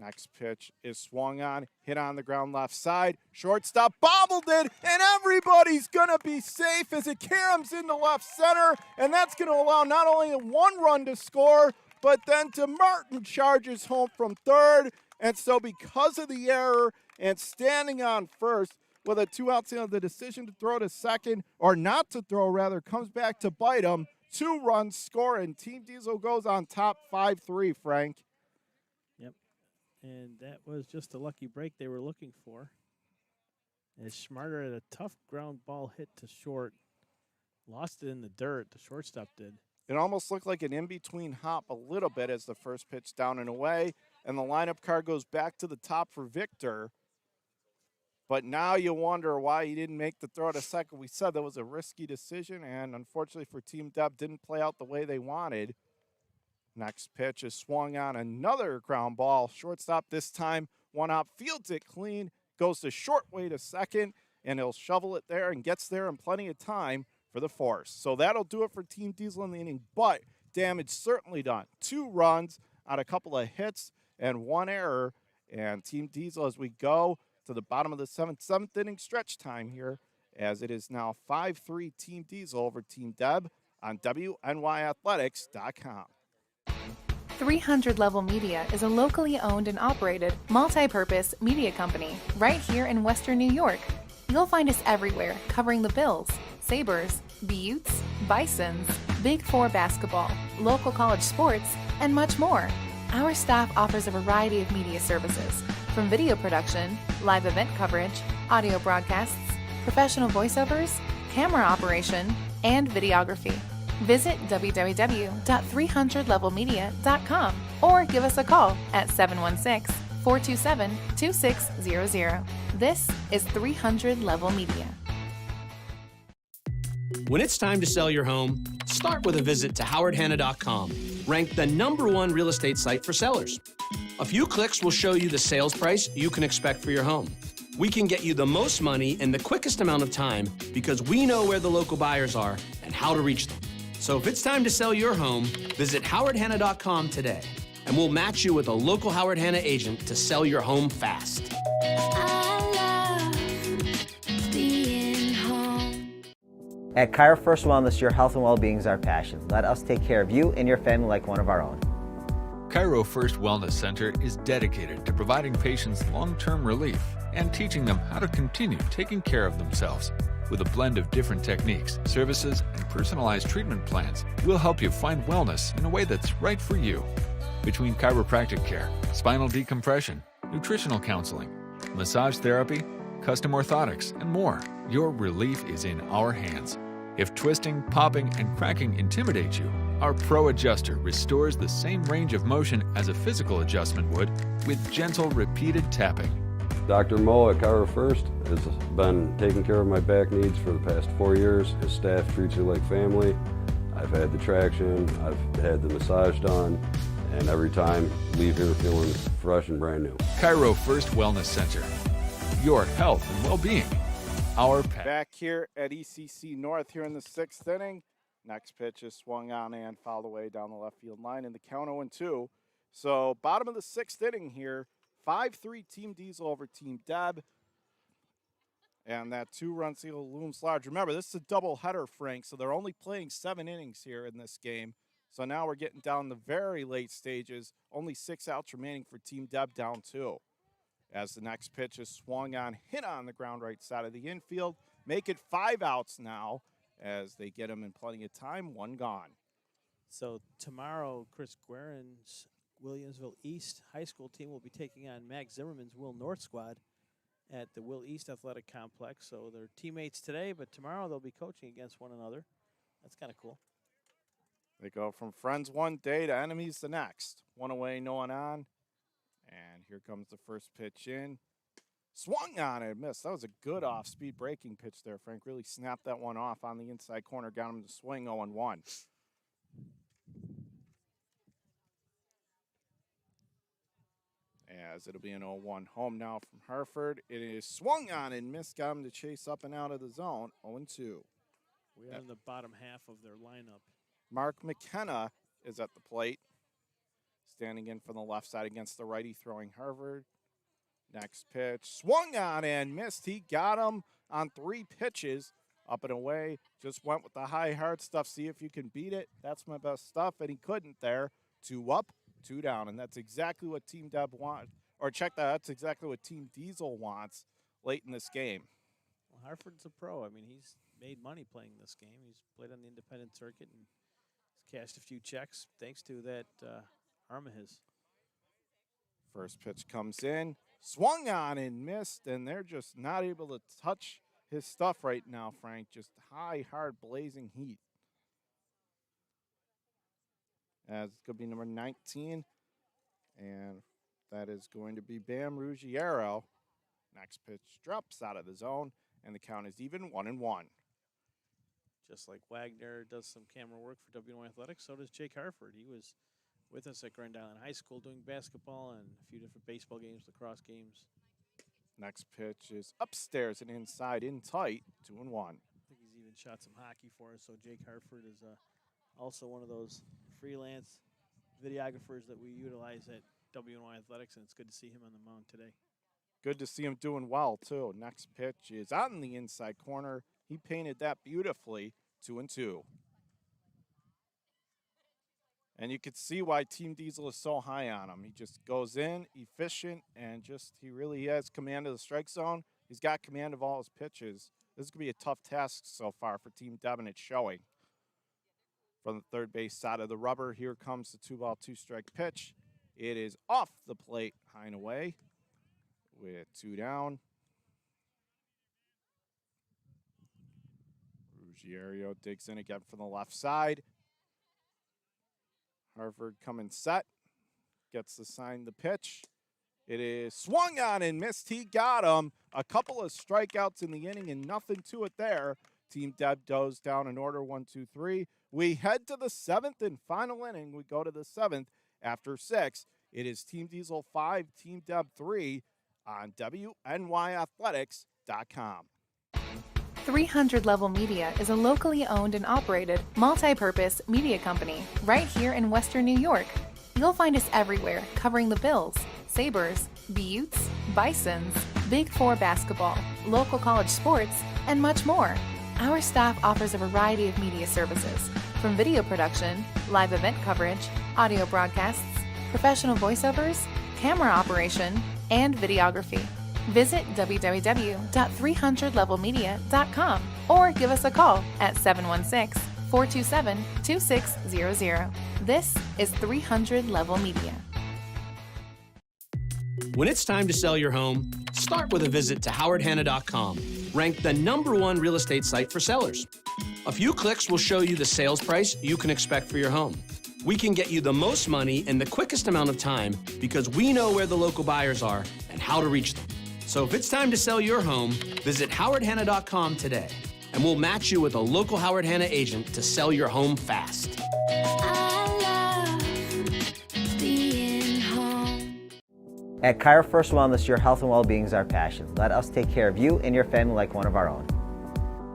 Next pitch is swung on, hit on the ground left side. Shortstop bobbled it, and everybody's going to be safe as it caroms into left center. And that's going to allow not only 1 run to score, but then to Martin charges home from third. And so because of the error and standing on first with a 2 outs, the decision to throw to second, or not to throw rather, comes back to bite him. 2 runs score, and Team Diesel goes on top 5-3, Frank. And that was just a lucky break they were looking for. As Schmarter had a tough ground ball hit to short. Lost it in the dirt, the shortstop did. It almost looked like an in-between hop a little bit as the first pitch down and away. And the lineup card goes back to the top for Victor. But now you wonder why he didn't make the throw to second. We said that was a risky decision, and unfortunately for Team DEB, didn't play out the way they wanted. Next pitch is swung on, another ground ball. Shortstop this time, 1 out, fields it clean, goes to short way to second, and he'll shovel it there and gets there in plenty of time for the force. So that'll do it for Team Diesel in the inning, but damage certainly done. 2 runs on a couple of hits and 1 error, and Team Diesel as we go to the bottom of the 7th inning stretch time here, as it is now 5-3 Team Diesel over Team DEB on WNYathletics.com. 300 Level Media is a locally owned and operated multi-purpose media company right here in Western New York. You'll find us everywhere covering the Bills, Sabres, Beauts, Bisons, Big 4 basketball, local college sports, and much more. Our staff offers a variety of media services, from video production, live event coverage, audio broadcasts, professional voiceovers, camera operation, and videography. Visit www.300levelmedia.com or give us a call at 716-427-2600. This is 300 Level Media. When it's time to sell your home, start with a visit to howardhanna.com, ranked the #1 real estate site for sellers. A few clicks will show you the sales price you can expect for your home. We can get you the most money in the quickest amount of time because we know where the local buyers are and how to reach them. So if it's time to sell your home, visit howardhanna.com today, and we'll match you with a local Howard Hanna agent to sell your home fast. I love being home. At Cairo First Wellness, your health and well-being is our passion. Let us take care of you and your family like one of our own. Cairo First Wellness Center is dedicated to providing patients long-term relief and teaching them how to continue taking care of themselves with a blend of different techniques, services, and personalized treatment plans, we'll help you find wellness in a way that's right for you. Between chiropractic care, spinal decompression, nutritional counseling, massage therapy, custom orthotics, and more, your relief is in our hands. If twisting, popping, and cracking intimidate you, our Pro Adjuster restores the same range of motion as a physical adjustment would with gentle, repeated tapping. Dr. Mo at Chiro First has been taking care of my back needs for the past 4 years. His staff treats you like family. I've had the traction, I've had the massage done, and every time leave here feeling fresh and brand new. Chiro First Wellness Center. Your health and well-being. Our back here at ECC North here in the 6th inning. Next pitch is swung on and fouled away down the left field line in the count 0-2. So bottom of the 6th inning here, 5-3 Team Diesel over Team DEB. And that 2-run single looms large. Remember, this is a doubleheader, Frank, so they're only playing 7 innings here in this game. So now we're getting down the very late stages. Only 6 outs remaining for Team DEB, down 2. As the next pitch is swung on, hit on the ground right side of the infield. Make it 5 outs now as they get him in plenty of time. 1 gone. So tomorrow, Chris Guerin's Williamsville East High School team will be taking on Mac Zimmerman's Will North squad at the Will East Athletic Complex. So they're teammates today, but tomorrow they'll be coaching against one another. That's kind of cool. They go from friends one day to enemies the next. 1 away, no one on. And here comes the first pitch in. Swung on it, missed. That was a good off-speed breaking pitch there, Frank. Really snapped that one off on the inside corner, got him to swing 0-1. As it'll be an 0-1 home now from Hartford. It is swung on and missed, got him to chase up and out of the zone. 0-2. We are in the bottom half of their lineup. Mark Mckenna is at the plate. Standing in from the left side against the righty, throwing Harvard. Next pitch, swung on and missed. He got him on 3 pitches, up and away. Just went with the high, hard stuff. See if you can beat it. That's my best stuff, and he couldn't there. 2 up, 2 down, and that's exactly what Team DEB wants. Or check that, that's exactly what Team Diesel wants late in this game. Well, Hartford's a pro. I mean, he's made money playing this game. He's played on the independent circuit and he's cashed a few checks thanks to that arm of his. First pitch comes in, swung on and missed, and they're just not able to touch his stuff right now, Frank. Just high, hard, blazing heat. As it's going to be number 19, and that is going to be Bam Ruggiero. Next pitch drops out of the zone, and the count is even 1-1. Just like Wagner does some camera work for WNY Athletics, so does Jake Hartford. He was with us at Grand Island High School doing basketball and a few different baseball games, lacrosse games. Next pitch is upstairs and inside, in tight, 2-1. I think he's even shot some hockey for us, so Jake Hartford is also one of those freelance videographers that we utilize at WNY Athletics, and it's good to see him on the mound today. Good to see him doing well, too. Next pitch is on the inside corner. He painted that beautifully, 2-2. And you could see why Team Diesel is so high on him. He just goes in, efficient, and he really has command of the strike zone. He's got command of all his pitches. This is going to be a tough task so far for Team DEB, and it's showing. From the third base side of the rubber, here comes the 2-ball, 2-strike pitch. It is off the plate, high and away, with 2 down. Ruggiero digs in again from the left side. Hartford coming set, gets to sign the pitch. It is swung on and missed. He got him. A couple of strikeouts in the inning and nothing to it there. Team DEB goes down in order, 1-2-3. We head to the 7th and final inning. We go to the 7th after 6. It is Team Diesel 5, Team DEB 3 on WNYathletics.com. 300 Level Media is a locally owned and operated multi-purpose media company right here in Western New York. You'll find us everywhere covering the Bills, Sabres, Buttes, Bisons, Big Four basketball, local college sports, and much more. Our staff offers a variety of media services, from video production, live event coverage, audio broadcasts, professional voiceovers, camera operation, and videography. Visit www.300levelmedia.com or give us a call at 716-427-2600. This is 300 Level Media. When it's time to sell your home, start with a visit to howardhanna.com, ranked the #1 real estate site for sellers. A few clicks will show you the sales price you can expect for your home. We can get you the most money in the quickest amount of time because we know where the local buyers are and how to reach them. So if it's time to sell your home, visit howardhanna.com today, and we'll match you with a local Howard Hanna agent to sell your home fast. At Cairo First Wellness, your health and well-being is our passion. Let us take care of you and your family like one of our own.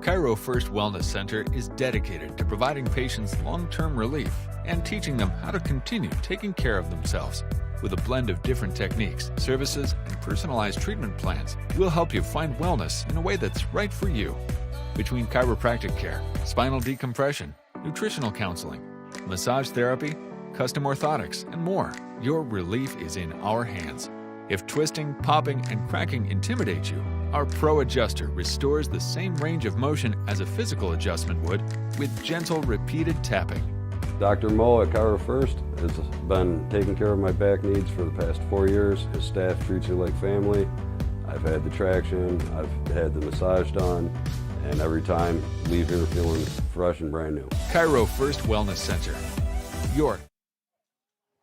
Cairo First Wellness Center is dedicated to providing patients long-term relief and teaching them how to continue taking care of themselves. With a blend of different techniques, services, and personalized treatment plans, we'll help you find wellness in a way that's right for you. Between chiropractic care, spinal decompression, nutritional counseling, massage therapy, custom orthotics, and more, your relief is in our hands. If twisting, popping, and cracking intimidate you, our Pro Adjuster restores the same range of motion as a physical adjustment would with gentle, repeated tapping. Dr. Mo at Cairo First has been taking care of my back needs for the past 4 years. His staff treats you like family. I've had the traction, I've had the massage done, and every time leave here feeling fresh and brand new. Cairo First Wellness Center. York.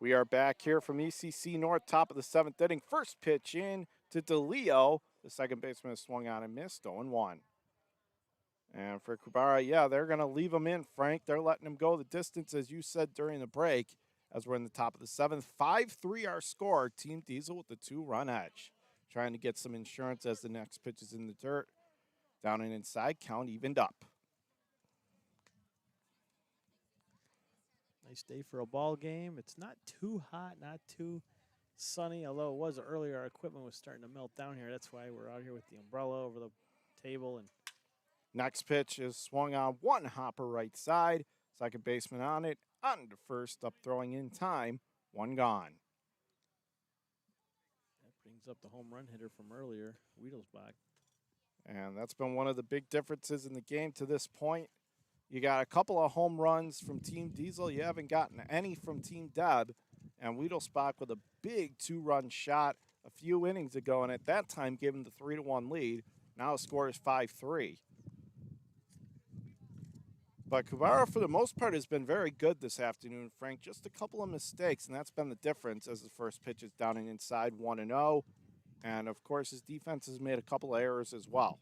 We are back here from ECC North, top of the 7th inning. First pitch in to DeLeo. The second baseman swung on and missed, 0-1. And for Kubara, yeah, they're going to leave him in, Frank. They're letting him go the distance, as you said during the break, as we're in the top of the 7th. 5-3 our score. Team Diesel with the 2-run edge. Trying to get some insurance as the next pitch is in the dirt. Down and inside, count evened up. Nice day for a ball game. It's not too hot, not too sunny, although it was earlier. Our equipment was starting to melt down here. That's why we're out here with the umbrella over the table. And next pitch is swung on, one hopper right side. Second baseman on it, on to first, up throwing in time, one gone. That brings up the home run hitter from earlier, Wiedelsbach. And that's been one of the big differences in the game to this point. You got a couple of home runs from Team Diesel. You haven't gotten any from Team DEB. And Wiedelsbach with a big 2-run shot a few innings ago, and at that time gave him the 3-1 lead. Now the score is 5-3. But Kubara, for the most part, has been very good this afternoon, Frank. Just a couple of mistakes, and that's been the difference as the first pitch is down and inside, 1-0. And, of course, his defense has made a couple of errors as well.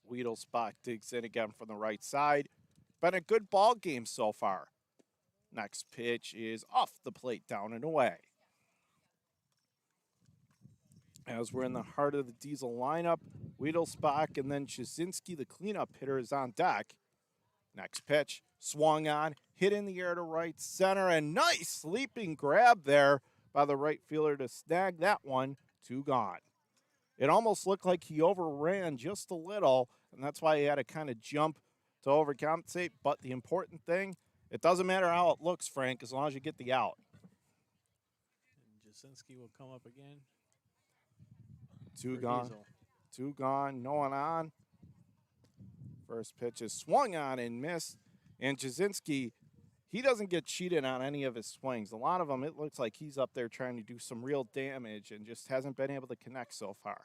Wiedelsbach digs in again from the right side. Been a good ball game so far. Next pitch is off the plate, down and away. As we're in the heart of the Diesel lineup, Wiedelsbach and then Jasinski, the cleanup hitter, is on deck. Next pitch, swung on, hit in the air to right center, and nice leaping grab there by the right fielder to snag that one, 2 gone. It almost looked like he overran just a little, and that's why he had to kind of jump to overcompensate. But the important thing, it doesn't matter how it looks, Frank, as long as you get the out. And Jasinski will come up again. 2 gone. Diesel. 2 gone, no one on. First pitch is swung on and missed. And Jasinski, he doesn't get cheated on any of his swings. A lot of them, it looks like he's up there trying to do some real damage and just hasn't been able to connect so far.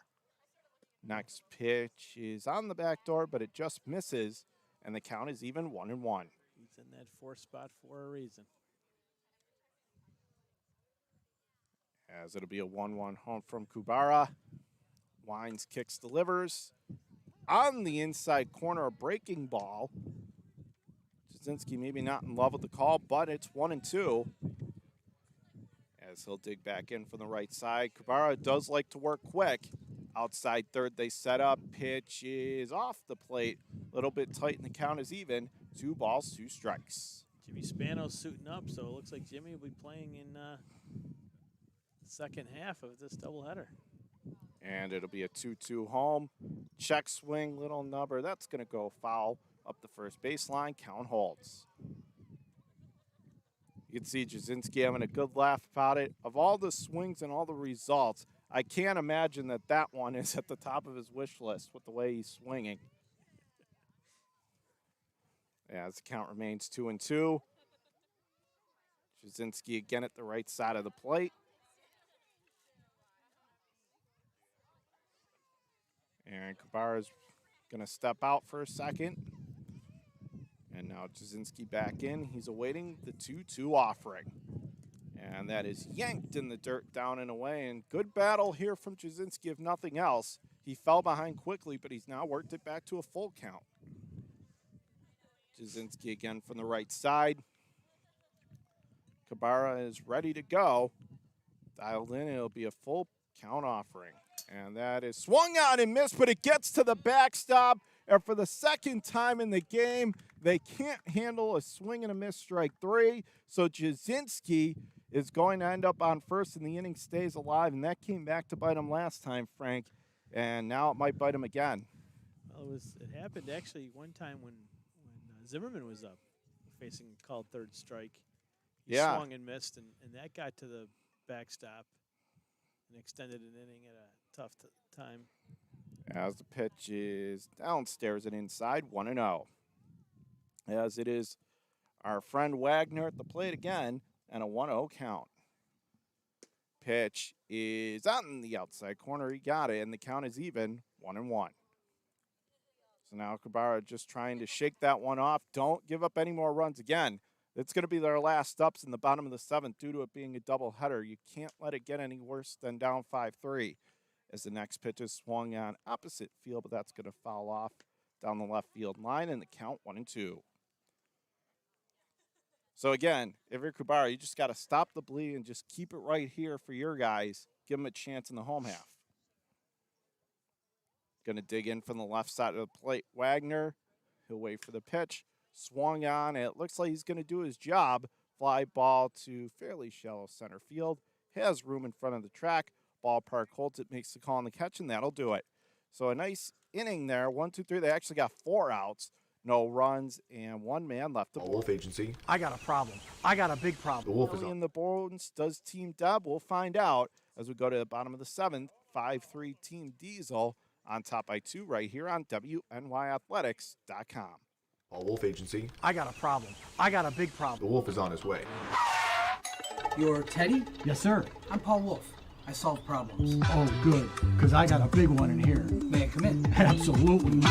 Next pitch is on the back door, but it just misses, and the count is even 1-1. He's in that 4th spot for a reason. As it'll be a 1-1 home from Kubara. Wines kicks, delivers. On the inside corner, a breaking ball. Jasinski maybe not in love with the call, but it's 1-2. As he'll dig back in from the right side. Kubara does like to work quick. Outside third, they set up. Pitch is off the plate. A little bit tight, and the count is even. 2 balls, 2 strikes. Jimmy Spano's suiting up, so it looks like Jimmy will be playing in the second half of this doubleheader. And it'll be a 2-2 home. Check swing, little number. That's going to go foul up the first baseline. Count holds. You can see Jasinski having a good laugh about it. Of all the swings and all the results, I can't imagine that one is at the top of his wish list with the way he's swinging. As the count remains 2-2. Jasinski again at the right side of the plate. And Kabara's going to step out for a second. And now Jasinski back in. He's awaiting the 2-2 offering. And that is yanked in the dirt down and away. And good battle here from Jasinski, if nothing else. He fell behind quickly, but he's now worked it back to a full count. Jasinski again from the right side. Kabara is ready to go. Dialed in, it'll be a full count offering. And that is swung on and missed, but it gets to the backstop. And for the second time in the game, they can't handle a swing and a miss strike 3. So Jasinski is going to end up on first, and the inning stays alive. And that came back to bite him last time, Frank. And now it might bite him again. Well, it happened actually one time when Zimmerman was up facing called third strike. He swung and missed, and that got to the backstop and extended an inning at a tough time. As the pitch is downstairs and inside, 1-0. As it is our friend Wagner at the plate again, and a 1-0 count. Pitch is on the outside corner. He got it, and the count is even, 1-1. So now Kabara just trying to shake that one off. Don't give up any more runs again. It's going to be their last ups in the bottom of the 7th due to it being a doubleheader. You can't let it get any worse than down 5-3 as the next pitch is swung on opposite field, but that's going to foul off down the left field line, and the count 1-2. So again, if you're Kabara, you just got to stop the bleed and just keep it right here for your guys. Give them a chance in the home half. Going to dig in from the left side of the plate. Wagner, he'll wait for the pitch. Swung on, and it looks like he's going to do his job. Fly ball to fairly shallow center field. Has room in front of the track. Ballpark holds it, makes the call on the catch, and that'll do it. So a nice inning there. 1, 2, 3. They actually got 4 outs. No runs, and 1 man left to Wolf Agency. I got a problem. I got a big problem. The Wolf is in on. the bones. Does Team DEB? We'll find out as we go to the bottom of the 7th. 5-3 Team Diesel on top by 2 right here on WNYathletics.com. Wolf Agency. I got a problem. I got a big problem. The Wolf is on his way. You're Teddy? Yes, sir. I'm Paul Wolf. I solve problems. Oh, good, because I got a big one in here. May I come in? Absolutely.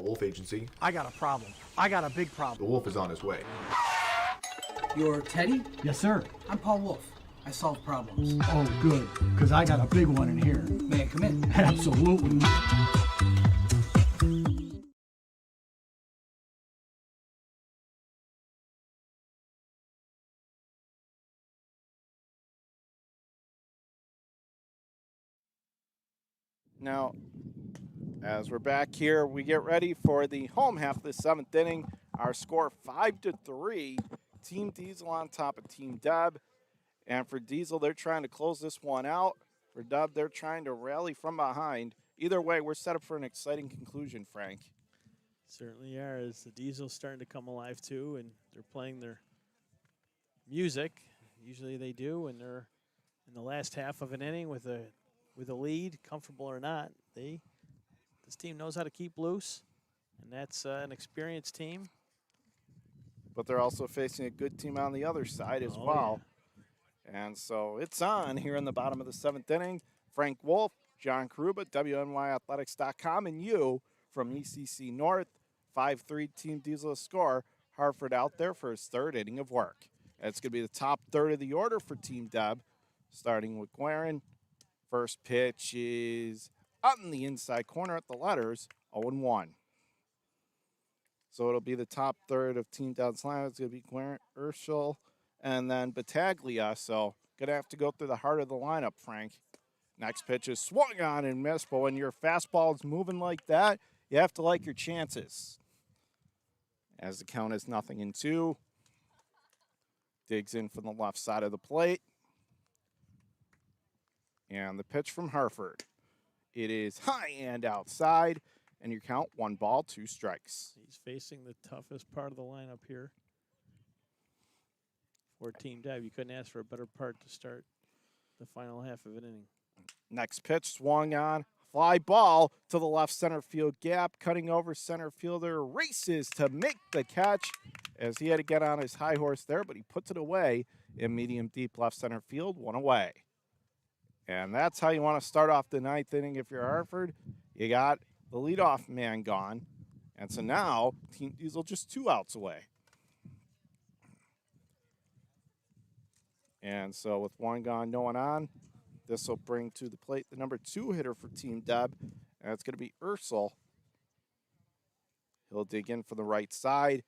Wolf Agency. I got a problem. I got a big problem. The Wolf is on his way. You're Teddy? Yes, sir. I'm Paul Wolf. I solve problems. Oh, good, because I got a big one in here. May I come in? Absolutely. Now, as we're back here, we get ready for the home half of the 7th inning. Our score 5-3. Team Diesel on top of Team DEB. And for Diesel, they're trying to close this one out. For DEB, they're trying to rally from behind. Either way, we're set up for an exciting conclusion, Frank. Certainly are, as the Diesel's starting to come alive too, and they're playing their music. Usually they do, and they're in the last half of an inning with a lead, comfortable or not. This team knows how to keep loose, and that's an experienced team. But they're also facing a good team on the other side as well. Yeah. And so it's on here in the bottom of the 7th inning. Frank Wolf, John Karuba, WNYathletics.com, and you from ECC North. 5-3 Team Diesel score. Hartford out there for his 3rd inning of work. And it's going to be the top third of the order for Team DEB, starting with Quaran. First pitch is on the inside corner at the letters, 0-1. So it'll be the top third of Team DEB's line. It's going to be Quaran, Urschel, and then Battaglia. So going to have to go through the heart of the lineup, Frank. Next pitch is swung on and missed, but when your fastball is moving like that, you have to like your chances. As the count is 0-2. Digs in from the left side of the plate. And the pitch from Harford. It is high and outside, and your count 1 ball, 2 strikes. He's facing the toughest part of the lineup here for Team DEB. You couldn't ask for a better part to start the final half of an inning. Next pitch swung on. Fly ball to the left center field gap. Cutting over center fielder. Races to make the catch as he had to get on his high horse there, but he puts it away in medium deep left center field. 1 away. And that's how you want to start off the 9th inning if you're Hartford. You got the leadoff man gone. And so now Team Diesel just 2 outs away. And so with 1 gone, no one on, this will bring to the plate the number 2 hitter for Team DEB, and it's going to be Ursel. He'll dig in from the right side.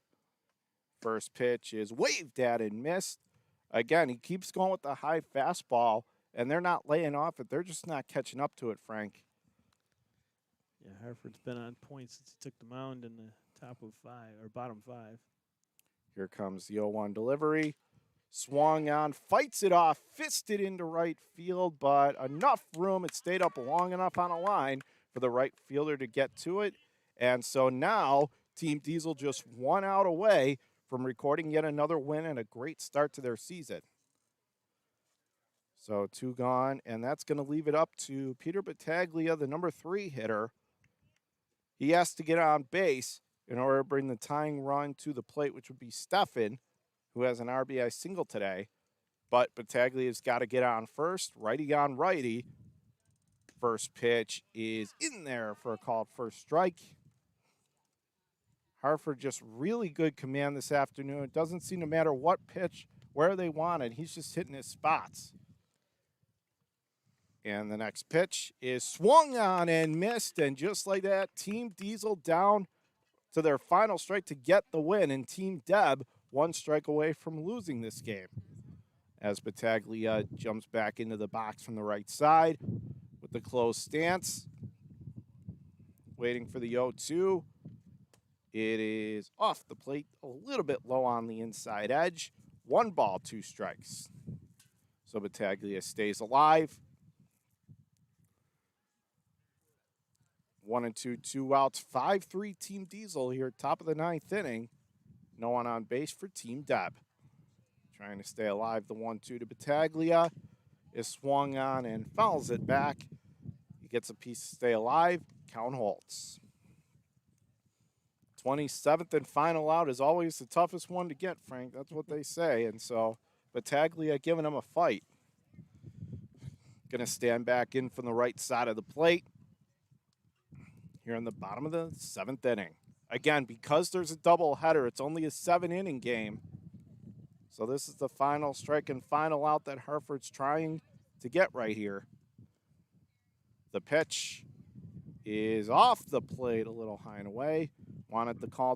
First pitch is waved at and missed. Again, he keeps going with the high fastball, and they're not laying off it. They're just not catching up to it, Frank. Yeah, Hartford's been on point since he took the mound in the top of 5, or bottom 5. Here comes the 0-1 delivery. Swung on, fights it off, fisted into right field, but enough room. It stayed up long enough on a line for the right fielder to get to it. And so now Team Diesel just 1 out away from recording yet another win and a great start to their season. So 2 gone, and that's going to leave it up to Peter Battaglia, the number 3 hitter. He has to get on base in order to bring the tying run to the plate, which would be Steffen, who has an RBI single today. But Battaglia's got to get on first. Righty on righty. First pitch is in there for a called first strike. Hartford just really good command this afternoon. It doesn't seem to matter what pitch, where they want it. He's just hitting his spots. And the next pitch is swung on and missed. And just like that, Team Diesel down to their final strike to get the win. And Team DEB 1 strike away from losing this game. As Battaglia jumps back into the box from the right side with the closed stance. Waiting for the 0-2. It is off the plate, a little bit low on the inside edge. 1 ball, 2 strikes. So Battaglia stays alive. 1-2, 2 outs, 5-3 Team Diesel here, top of the 9th inning. No one on base for Team DEB. Trying to stay alive. The 1-2 to Battaglia is swung on and fouls it back. He gets a piece to stay alive. Count holds. 27th and final out is always the toughest one to get, Frank. That's what they say. And so Battaglia giving him a fight. Going to stand back in from the right side of the plate here in the bottom of the 7th inning. Again, because there's a doubleheader, it's only a 7-inning game. So this is the final strike and final out that Hartford's trying to get right here. The pitch is off the plate a little high and away. Wanted the call